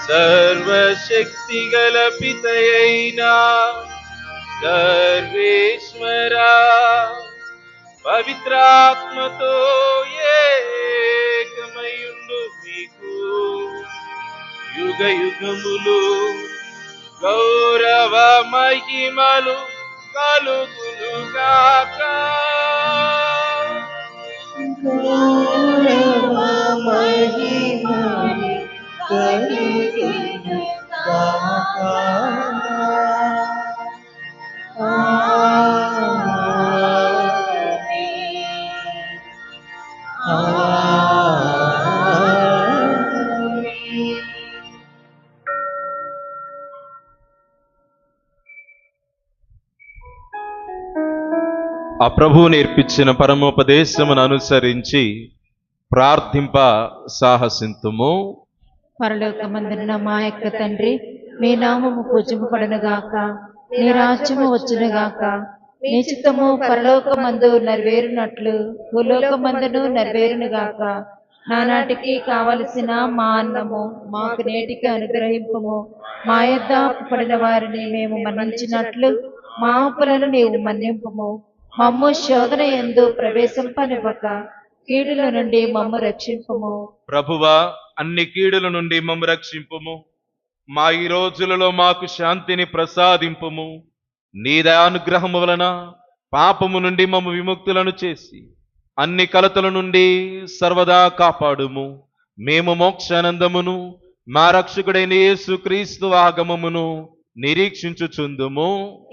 సర్వశక్తి గల పితయైన సర్వేశ్వరా పవిత్రాత్మతో ఏకమయుండు మీకు యుగ యుగములు గౌరవ మహిమలు కలుగునుగాక. గౌరవ మహిమలు కలుగునుగాక. ఆ ప్రభువు నేర్పించిన పరమోపదేశమును అనుసరించి ప్రార్థింప సాహసింతుము. పరలోకమందున్న మా యొక్క తండ్రి, మీ నామము పూజింపబడునుగాక, నీ రాజ్యము వచ్చునుగాక, నీ చిత్తము పరలోకమందు నెరవేరునట్లు భూలోకమందును నెరవేరునుగాక. నానాటికి కావలసిన మా అన్నము మాకు నేటికి అనుగ్రహింపము. మా యొద్ద అప్పుపడిన వారిని మేము మన్నించినట్లు మా అప్పులను నీవు మన్నింపము. మమ్ము శోధన యందు ప్రవేశింపనివ్వక కీడుల నుండి మమ్ము రక్షింపము. ప్రభువా, అన్ని కీడుల నుండి మమ్ము రక్షింపుము. మా ఈ రోజులలో మాకు శాంతిని ప్రసాదింపుము. నీ దయానుగ్రహము వలన పాపము నుండి మమ్ము విముక్తులను చేసి అన్ని కలతల నుండి సర్వదా కాపాడుము. మేము మోక్షానందమును మా రక్షకుడైన యేసు క్రీస్తు ఆగమమును నిరీక్షించుచుందుము.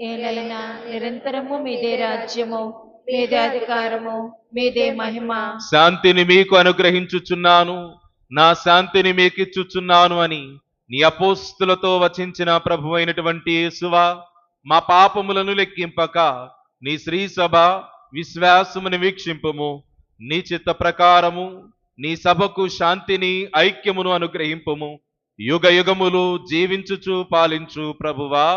ఏలైనా నిరంతరము మీదే రాజ్యము, మీదే అధికారము, మీదే మహిమ. శాంతిని మీకు అనుగ్రహించుచున్నాను, నా శాంతిని మీకు ఇచ్చుచున్నాను అని నీ అపోస్తులతో వచించిన ప్రభు అయినటువంటి యేసువా, మా పాపములను లెక్కింపక నీ శ్రీ సభ విశ్వాసమును వీక్షింపుము. నీ చిత్త ప్రకారము నీ సభకు శాంతిని ఐక్యమును అనుగ్రహింపుము. యుగ యుగములు జీవించుచు పాలించు ప్రభువా.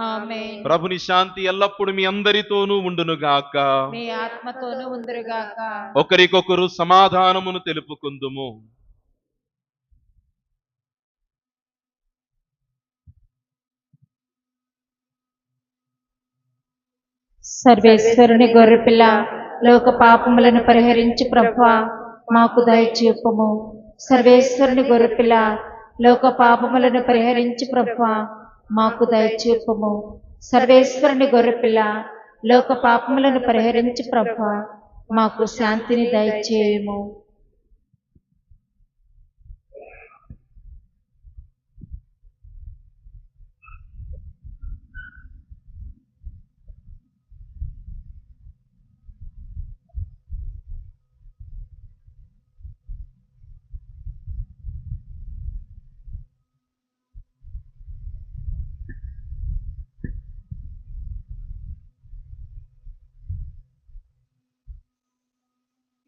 ఆమేన్. ప్రభుని శాంతి ఎల్లప్పుడు మీ అందరితోనూ ఉండునుగాక. మీ ఆత్మతోనూ ఉందురుగాక. ఒకరికొకరు సమాధానమును తెలుపుకుందుము. సర్వేశ్వరుని గొర్రెపిల్ల, లోక పాపములను పరిహరించి ప్రభువా మాకు దయచూపుము. సర్వేశ్వరుని గొర్రెపిల్ల, లోక పాపములను పరిహరించి ప్రభువా మాకు దయచూపుము. సర్వేశ్వరుని గొర్రెపిల్ల, లోక పాపములను పరిహరించి ప్రభువా మాకు శాంతిని దయచేయుము.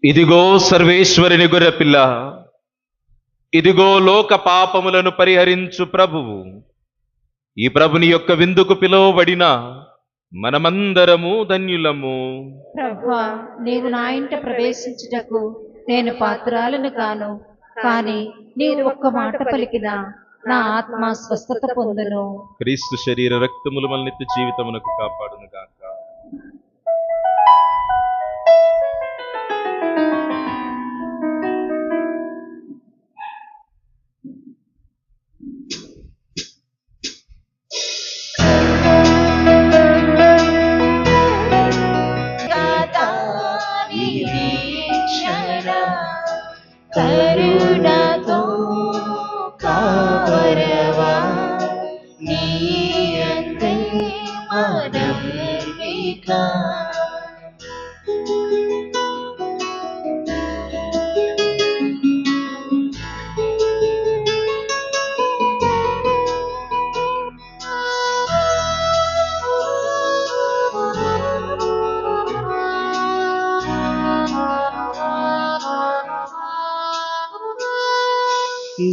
ఇదిగో సర్వేశ్వరుని గొర్రెపిల్ల, ఇదిగో లోక పాపములను పరిహరించు ప్రభువు. ఈ ప్రభుని యొక్క విందుకు పిలువబడిన మనమందరము ధన్యులము. ప్రభువా, నీవు నా ఇంట ప్రవేశించుటకు నేను పాత్రాలను కాను, కానీ నీవు ఒక్క మాట పలికినా నా ఆత్మ స్వస్థత పొందును. క్రీస్తు శరీర రక్తములు మన నిత్య జీవితమునకు కాపాడును గాక.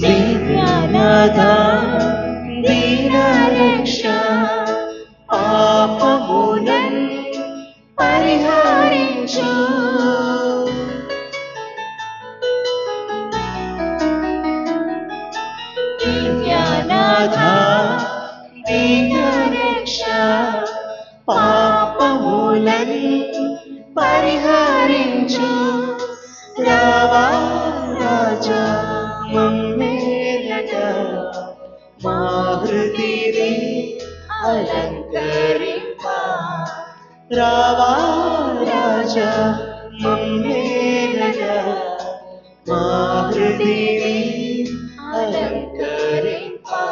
దివ్యనాథ దీనరక్ష పాపములను పరిహరించు దివ్యనాథ దీనరక్ష పాపములను పరిహరించు రావా రాజా మమ్మేలట మా హృదిని అలంకరింపా రావా రాజా మమ్మేలట మా హృదిని అలంకరింపా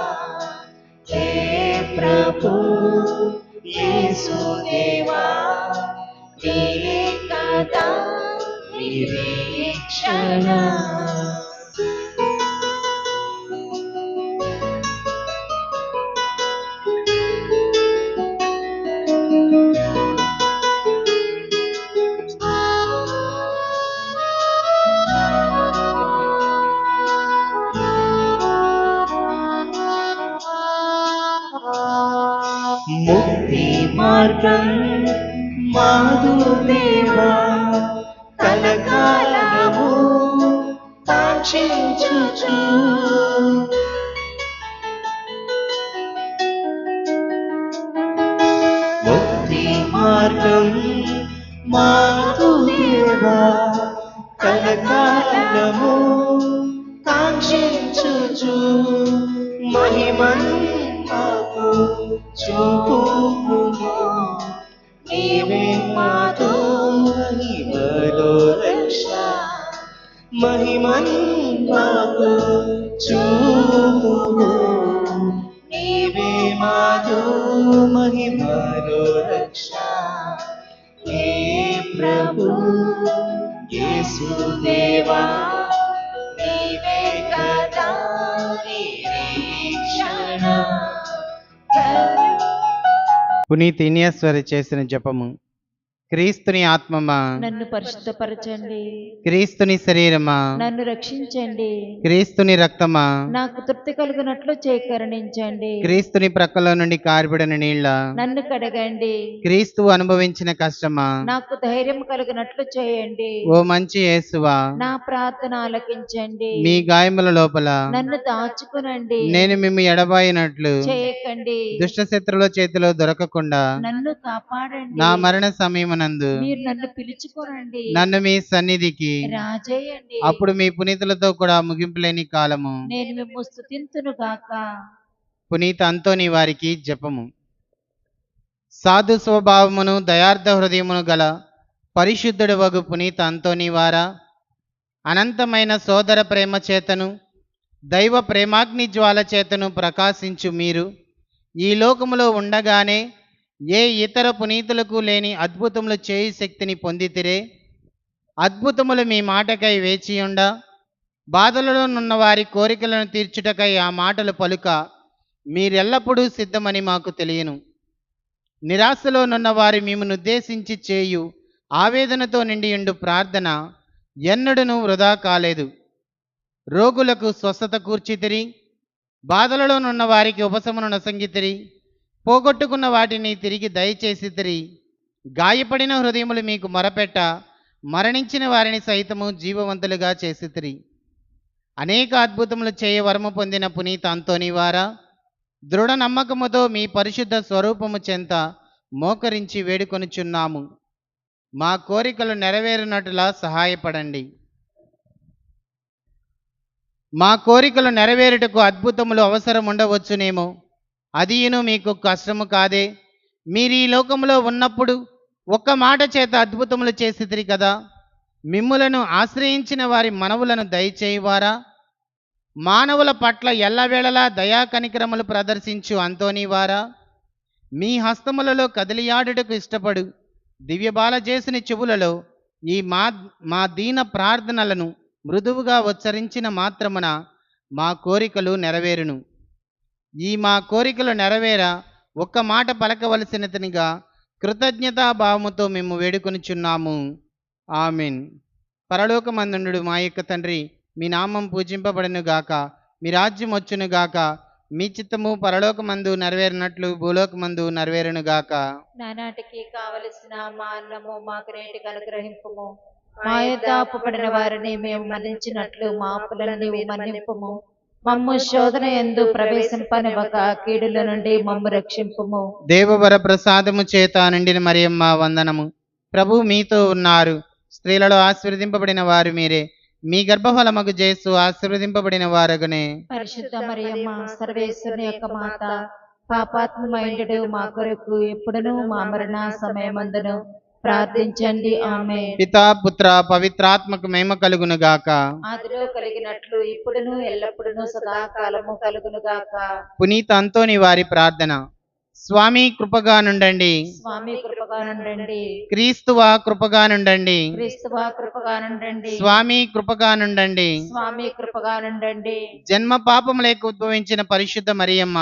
హే ప్రభు యేసుదేవా నీవే కదా నిరీక్షణ ముక్తి మార్గం మాధుదేవా కలకాలము కాంక్షించుచు ముక్తి మార్గం మాధుదేవా కలకాలము కాంక్షించుచు మహిమన్ మాకు చూపుము నీవే మాతో మహిమలో రక్ష మహిమన్ మాకు చూపుము నీవే మాతో మహిమలో రక్ష హే ప్రభు యేసుదేవా నీవే కదా నిరీక్షణ పునీత్ ఇనియస్వరి చేసిన జపము. క్రీస్తుని ఆత్మమా నన్ను పరిశుద్ధపరచండి, క్రీస్తుని శరీరమా నన్ను రక్షించండి, క్రీస్తుని రక్తమా నాకు తృప్తి కలుగునట్లు చేకరణించండి, క్రీస్తుని ప్రక్కలో నుండి కారిబడిన నీళ్ల నన్ను కడగండి, క్రీస్తు అనుభవించిన కష్టమా నాకు ధైర్యం కలుగునట్లు చేయండి, ఓ మంచి యేసువా నా ప్రార్థన ఆలకించండి, మీ గాయముల లోపల నన్ను దాచుకునండి, నేను మిమ్ము ఎడబాయినట్లు చేయకండి, దుష్ట శత్రుల చేతిలో దొరకకుండా నన్ను కాపాడండి, నా మరణ సమయమునందు మీరు నన్ను పిలుచుకోనండి, నన్ను మీ సన్నిధికి రాజేయండి, అప్పుడు మీ పునీతులతో కూడా ముగింపులేని కాలము. నేను మిమ్ము స్తుతింతును గాక. పునీత అంతోని వారికి జపము. సాధు స్వభావమును దయార్థ హృదయమును గల పరిశుద్ధుడు వగు పునీత అంతోని వారా, అనంతమైన సోదర ప్రేమ చేతను దైవ ప్రేమాగ్ని జ్వాల చేతను ప్రకాశించు మీరు ఈ లోకములో ఉండగానే ఏ ఇతర పునీతులకు లేని అద్భుతములు చేయి శక్తిని పొందితిరే. అద్భుతములు మీ మాటకై వేచియుండ బాధలలో నున్న వారి కోరికలను తీర్చుటకై ఆ మాటలు పలుక మీరెల్లప్పుడూ సిద్ధమని మాకు తెలియను. నిరాశలో నున్న వారి మిమ్మల్ని ఉద్దేశించి చేయు ఆవేదనతో నిండియుండు ప్రార్థన ఎన్నడూనూ వృధా కాలేదు. రోగులకు స్వస్థత కూర్చితిరి, బాధలలో నున్న వారికి ఉపశమనం నొసంగితిరి, పోగొట్టుకున్న వాటిని తిరిగి దయచేసితిరి. గాయపడిన హృదయములు మీకు మొరపెట్ట మరణించిన వారిని సైతము జీవవంతులుగా చేసితిరి. అనేక అద్భుతములు చేయ వరము పొందిన పునీత అంతోని వారా, దృఢ నమ్మకముతో మీ పరిశుద్ధ స్వరూపము చెంత మోకరించి వేడుకొనుచున్నాము. మా కోరికలు నెరవేరునట్లా సహాయపడండి. మా కోరికలు నెరవేరుటకు అద్భుతములు అవసరం ఉండవచ్చునేమో, అదియును మీకు కష్టము కాదే. మీరు ఈ లోకంలో ఉన్నప్పుడు ఒక్క మాట చేత అద్భుతములు చేసితిరి కదా. మిమ్ములను ఆశ్రయించిన వారి మనవులను దయచేయువారా, మానవుల పట్ల ఎల్లవేళలా దయా కనికరములు ప్రదర్శించు అంతోనీవారా, మీ హస్తములలో కదిలియాడుటకు ఇష్టపడు దివ్యబాలజేసుని చెవులలో ఈ మా దీన ప్రార్థనలను మృదువుగా ఉచ్చరించిన మాత్రమున మా కోరికలు నెరవేరును. ఈ మా కోరికలు నెరవేర ఒక్క మాట పలకవలసినదిగా కృతజ్ఞతాభావముతో మేము వేడుకొనుచున్నాము. ఆమెన్. పరలోకమందుండు మా యొక్క తండ్రి, మీ నామం పూజింపబడును గాక, మీ రాజ్యం వచ్చునుగాక, మీ చిత్తము పరలోకమందు నెరవేరినట్లు భూలోకమందు నెరవేరునుగాక. నానాటికి కావలసిన మా అన్నము మాకు నేటికి అనుగ్రహింపుము. మా యొద్ద అప్పుపడిన వారిని మేము మన్నించినట్లు మా అప్పులను నీవు మన్నింపుము. మమ్ము శోధన యందు ప్రవేశింపనివ్వక కీడుల నుండి మమ్ము రక్షింపుము. దేవవర ప్రసాదము చేత నిండిన మరియమ్మ వందనము. ప్రభు మీతో ఉన్నారు. స్త్రీలలో ఆశీర్వదింపబడిన వారు మీరే. మీ గర్భఫలమగు జేసు ఆశీర్వదింపబడిన వారగునే. పరిశుద్ధ మరియమ్మ సర్వేశ్వరుని యొక్క మాత, పాపాత్మమైండు మా కొరకు ఎప్పుడును మా మరణ సమయమందును ప్రార్థించండి. ఆమె. పితా పుత్ర పవిత్రాత్మకు మహిమ కలుగునుగాక. ఆదిలో కలిగినట్లు ఇప్పుడును ఎల్లప్పుడును సదాకాలము కలుగునుగాక. పునీత అంతోని వారి ప్రార్థన. స్వామి కృపగా నుండండి. స్వామి కృపగా నుండండి. క్రీస్తువా కృపగా నుండండి. క్రీస్తువా కృపగా నుండండి. స్వామి కృపగా నుండండి. స్వామి కృపగా నుండండి. జన్మ పాపములకు ఉద్భవించిన పరిశుద్ధ మరియమ్మ,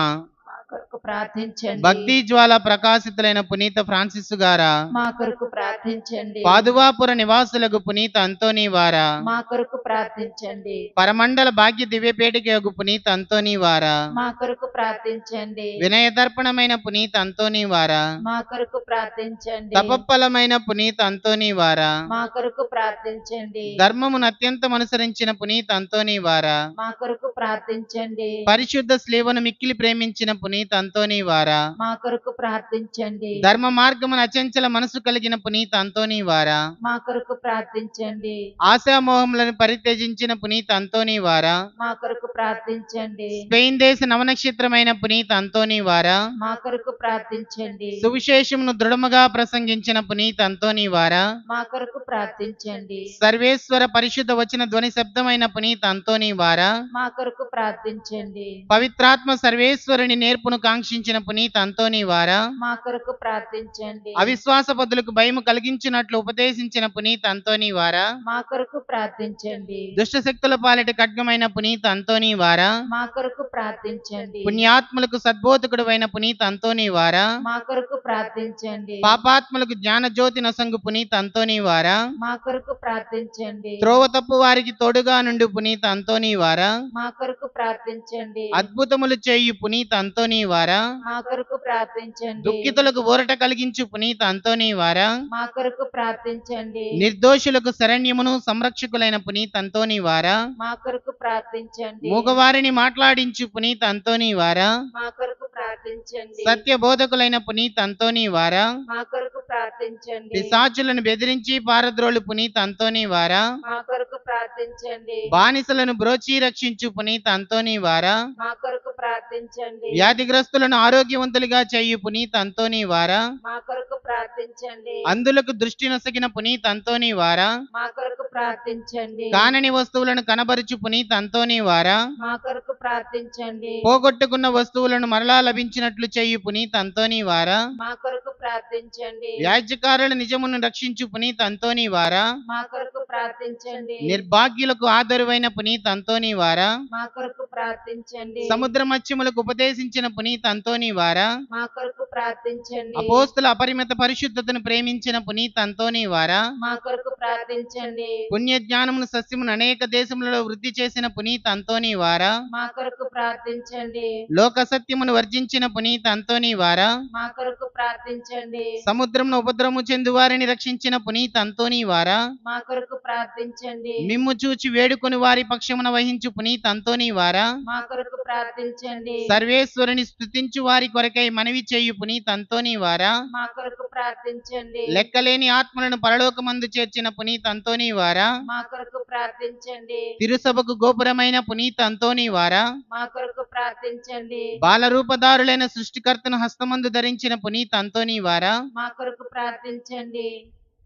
మా కొరకు ప్రార్థించండి. భక్తి జ్వాల ప్రకాశితులైన పునీత ఫ్రాన్సిస్ గారా, మా కొరకు ప్రార్థించండి. పాదువాపుర నివాసులకు పునీత అంతోని వారా, మా కొరకు ప్రార్థించండి. పరమండల భాగ్య దివ్యపేటికకు పునీత అంతోని వారా, మా కొరకు ప్రార్థించండి. వినయదర్పణమైన పునీత అంతోని వారా, మా కొరకు ప్రార్థించండి. తపఫలమైన పునీత అంతోని వారా, మా కొరకు ప్రార్థించండి. ధర్మమును అత్యంతం అనుసరించిన పునీత అంతోని వారా, మా కొరకు ప్రార్థించండి. పరిశుద్ధ స్లీవను మిక్కిలి ప్రేమించిన పునీత అంతోని వారా, మా కొరకు ప్రార్థించండి. ధర్మ మార్గమున అచంచల మనసు కలిగిన పునీత అంతోని వారా, మా కొరకు ప్రార్థించండి. ఆశామోహములను పరిత్యజించిన పునీత అంతోని వారా, మా కొరకు ప్రార్థించండి. స్పెయిన్ దేశ నవనక్షత్రమైన పునీత అంతోని వారా, మా కొరకు ప్రార్థించండి. సువిశేషమును దృఢముగా ప్రసంగించిన పునీత అంతోని వారా, మా కొరకు ప్రార్థించండి. సర్వేశ్వర పరిశుద్ధ వచన ధ్వని శబ్దమైన పునీత అంతోని వారా, మా కొరకు ప్రార్థించండి. పవిత్రాత్మ సర్వేశ్వరుని నేర్పును కాంక్షించిన పునీత అంతోని వారా, మా కొరకు ప్రార్థించండి. అవిశ్వాస బదులకు భయము కలిగించినట్లు ఉపదేశించిన పునీత అంతోని వారా, మా కొరకు ప్రార్థించండి. దుష్ట శక్తుల పాలిట ఖడ్గమైన పునీత అంతోని వారా, మా కొరకు ప్రార్థించండి. పుణ్యాత్ములకు సద్బోధకుడు అయిన పునీత అంతోని వారా, మా కొరకు ప్రార్థించండి. పాపాత్ములకు జ్ఞాన జ్యోతి నొసంగు పునీత అంతోని వారా, మా కొరకు ప్రార్థించండి. త్రోవ తప్పు వారికి తోడుగా నుండి పునీత అంతోని వారా, మా కొరకు ప్రార్థించండి. అద్భుతములు చేయు పునీత అంతోని వారా, మా కొరకు ప్రార్థించండి. దుఃఖితులకు ఊరట కలిగించు పునీత అంతోని వారా, మా కొరకు ప్రార్థించండి. నిర్దోషులకు శరణ్యమును సంరక్షకులైన పునీత అంతోని వారా, మా కొరకు ప్రార్థించండి. మూగవారిని మాట్లాడించు పునీత అంతోని వారా, మా కొరకు ప్రార్థించండి. సత్య బోధకులైన పునీత అంతోని వారా, మా కొరకు ప్రార్థించండి. పిశాచులను బెదిరించి పారద్రోలు పునీత అంతోని వారా, మా కొరకు ప్రార్థించండి. బానిసలను బ్రోచి రక్షించు పునీత అంతోని వారా, మా కొరకు ప్రార్థించండి. వ్యాధిగ్రస్తులను ఆరోగ్యవంతులుగా చేయు పునీత అంతోని వారా, మా కొరకు ప్రార్థించండి. అందులకు దృష్టి నొసగిన పునీత అంతోని వారా, మా కొరకు ప్రార్థించండి. కానని వస్తువులను కనబరుచు పునీత అంతోని వారా, మా కొరకు ప్రార్థించండి. పోగొట్టుకున్న వస్తువులను మరలా లభించినట్లు చేయు పునీత అంతోని వారా, మా కొరకు ప్రార్థించండి. వ్యాజ్యకారుల నిజమును రక్షించు పునీత అంతోని వారా, మా కొరకు ప్రార్థించండి. నిర్భాగ్యులకు ఆదరువైన పునీత అంతోని వారా, మా కొరకు ప్రార్థించండి. సముద్ర మత్స్యములకు ఉపదేశించిన పునీత అంతోని వారా, మా కొరకు ప్రార్థించండి. అపోస్తుల అపరిమిత పరిశుద్ధతను ప్రేమించిన పునీత అంతోని వారా, మా కొరకు ప్రార్థించండి. పుణ్య జ్ఞానమును సస్యమును అనేక దేశములలో వృద్ధి చేసిన పునీత అంతోని వారా, మా కొరకు ప్రార్థించండి. లోక సత్యమును వర్జించిన పునీత అంతోని వారా, మా కొరకు ప్రార్థించండి. సముద్రమును ఉపద్రవము చెందు వారిని రక్షించిన పునీత అంతోని వారా, మా కొరకు ప్రార్థించండి. మిమ్ము చూచి వేడుకొని వారి పక్షమున వహించు పునీత అంతోని వారా, మా కొరకు ప్రార్థించండి. సర్వేశ్వరుని స్తుతించు వారి కొరకై మనవి చేయు పునీత అంతోని వారా, మా కొరకు ప్రార్థించండి. లెక్కలేని ఆత్మలను పరలోకమందు చేర్చిన పునీత అంతోని వారా, మా కొరకు ప్రార్థించండి. తిరుసభకు గోపురమైన పునీత అంతోని వారా, మా కొరకు ప్రార్థించండి. బాలరూపదారులైన సృష్టికర్తను హస్తమందు ధరించిన పునీత అంతోని వారా, మా కొరకు ప్రార్థించండి.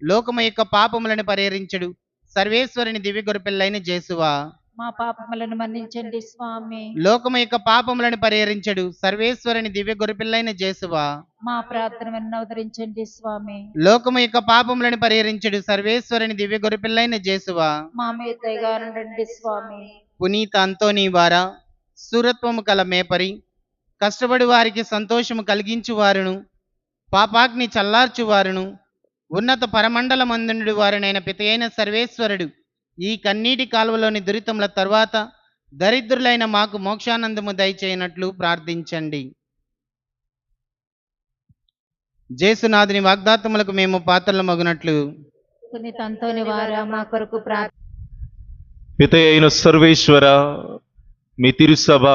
లోకము యొక్క పాపములను పరిహరించడు సర్వేశ్వరుని దివ్య గొర్రెపిల్లైన జేసువా, మా పాపములను మన్నించండి స్వామి. లోకము యొక్క పాపములను పరిహరించడు సర్వేశ్వరుని దివ్య గొర్రెపిల్లైన జేసువా, మా ప్రార్థన విన్నవదరించండి స్వామి. లోకము యొక్క పాపములను పరిహరించడు సర్వేశ్వరుని దివ్య గొర్రెపిల్లైన జేసువా, మా మీద దయగా ఉండండి స్వామి. పునీత అంతోని వారా, శూరత్వము కల మేపరి, కష్టపడి వారికి సంతోషము కలిగించు వారును, పాపాగ్ని చల్లార్చు వారును, ఉన్నత పరమండల మందునుడు వారినైన పితయైన సర్వేశ్వరుడు ఈ కన్నీటి కాలువలోని దురితముల తరువాత దరిద్రులైన మాకు మోక్షానందము దయచేయనట్లు ప్రార్థించండి. జేసునాథుని వాగ్దాత్తములకు మేము పాత్రలమగునట్లు పునీతంతోని వారా మా కొరకు పిత అయిన సర్వేశ్వర, మీ తిరుసభ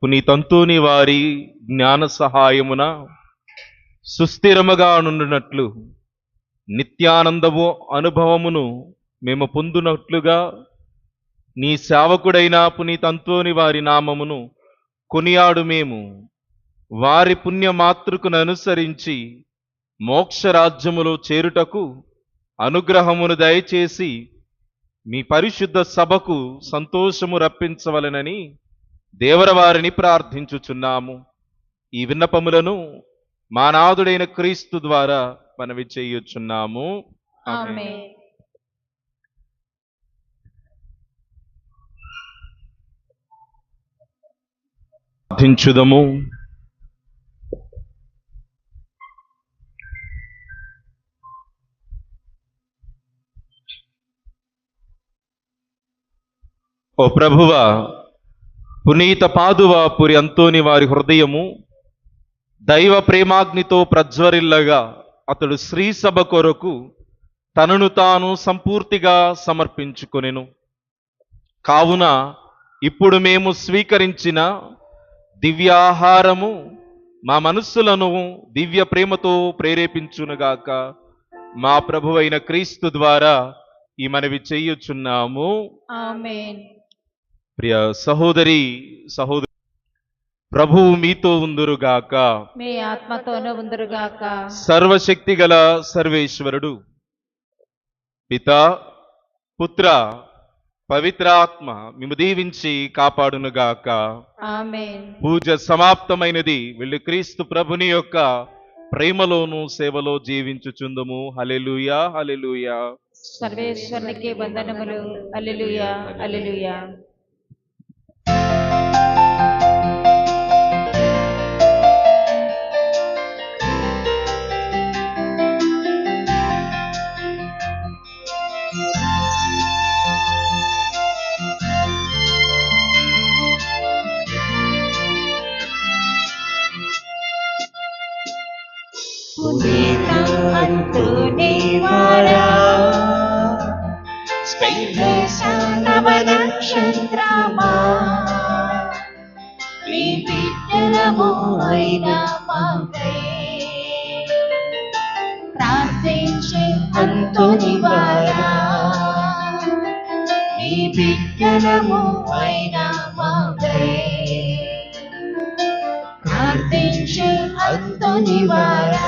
పునీతంతోని వారి జ్ఞాన సహాయమున సుస్థిరముగా నుండినట్లు నిత్యానందము అనుభవమును మేము పొందునట్లుగా నీ సేవకుడైన పునీతంతోని వారి నామమును కొనియాడు మేము వారి పుణ్యమాతృకును అనుసరించి మోక్షరాజ్యములో చేరుటకు అనుగ్రహమును దయచేసి మీ పరిశుద్ధ సభకు సంతోషము రప్పించవలెనని దేవరవారిని ప్రార్థించుచున్నాము. ఈ విన్నపములను మా నాథుడైన క్రీస్తు ద్వారా మనవి చేయుచున్నాము. ఆమేన్. ప్రార్థించుదము. ఓ ప్రభువా, పునీత పాదువాపురి అంతోని వారి హృదయము దైవ ప్రేమాగ్నితో ప్రజ్వరిల్లగా అతడు శ్రీసభ కొరకు తనను తాను సంపూర్తిగా సమర్పించుకొనెను. కావున ఇప్పుడు మేము స్వీకరించిన దివ్యాహారము మా మనస్సులను దివ్య ప్రేమతో ప్రేరేపించునుగాక. మా ప్రభువైన క్రీస్తు ద్వారా ఈ మనవి చేయుచున్నాము. ఆమేన్. ప్రియ సహోదరి సహోదరు, ప్రభువు మీతో ఉందురుగాక. మీ ఆత్మతోనూ ఉందురుగాక. సర్వశక్తి గల సర్వేశ్వరుడు పిత, పుత్ర, పవిత్రాత్మ మిమ్ము దీవించి కాపాడునుగాక. ఆమేన్. పూజ సమాప్తమైనది. వెళ్ళి క్రీస్తు ప్రభుని యొక్క ప్రేమలోను సేవలో జీవించుచుందుము. హల్లెలూయా, హల్లెలూయా. సర్వేశ్వరునికి వందనములు. హల్లెలూయా, హల్లెలూయా. పునీత అంతోని వారా, నవ నక్షత్రమా, మీ బిడ్డలము అయిన మాకై ప్రార్థించే అంతోని వారా, మీ బిడ్డలము అయిన మాకై ప్రార్థించే అంతోని వారా.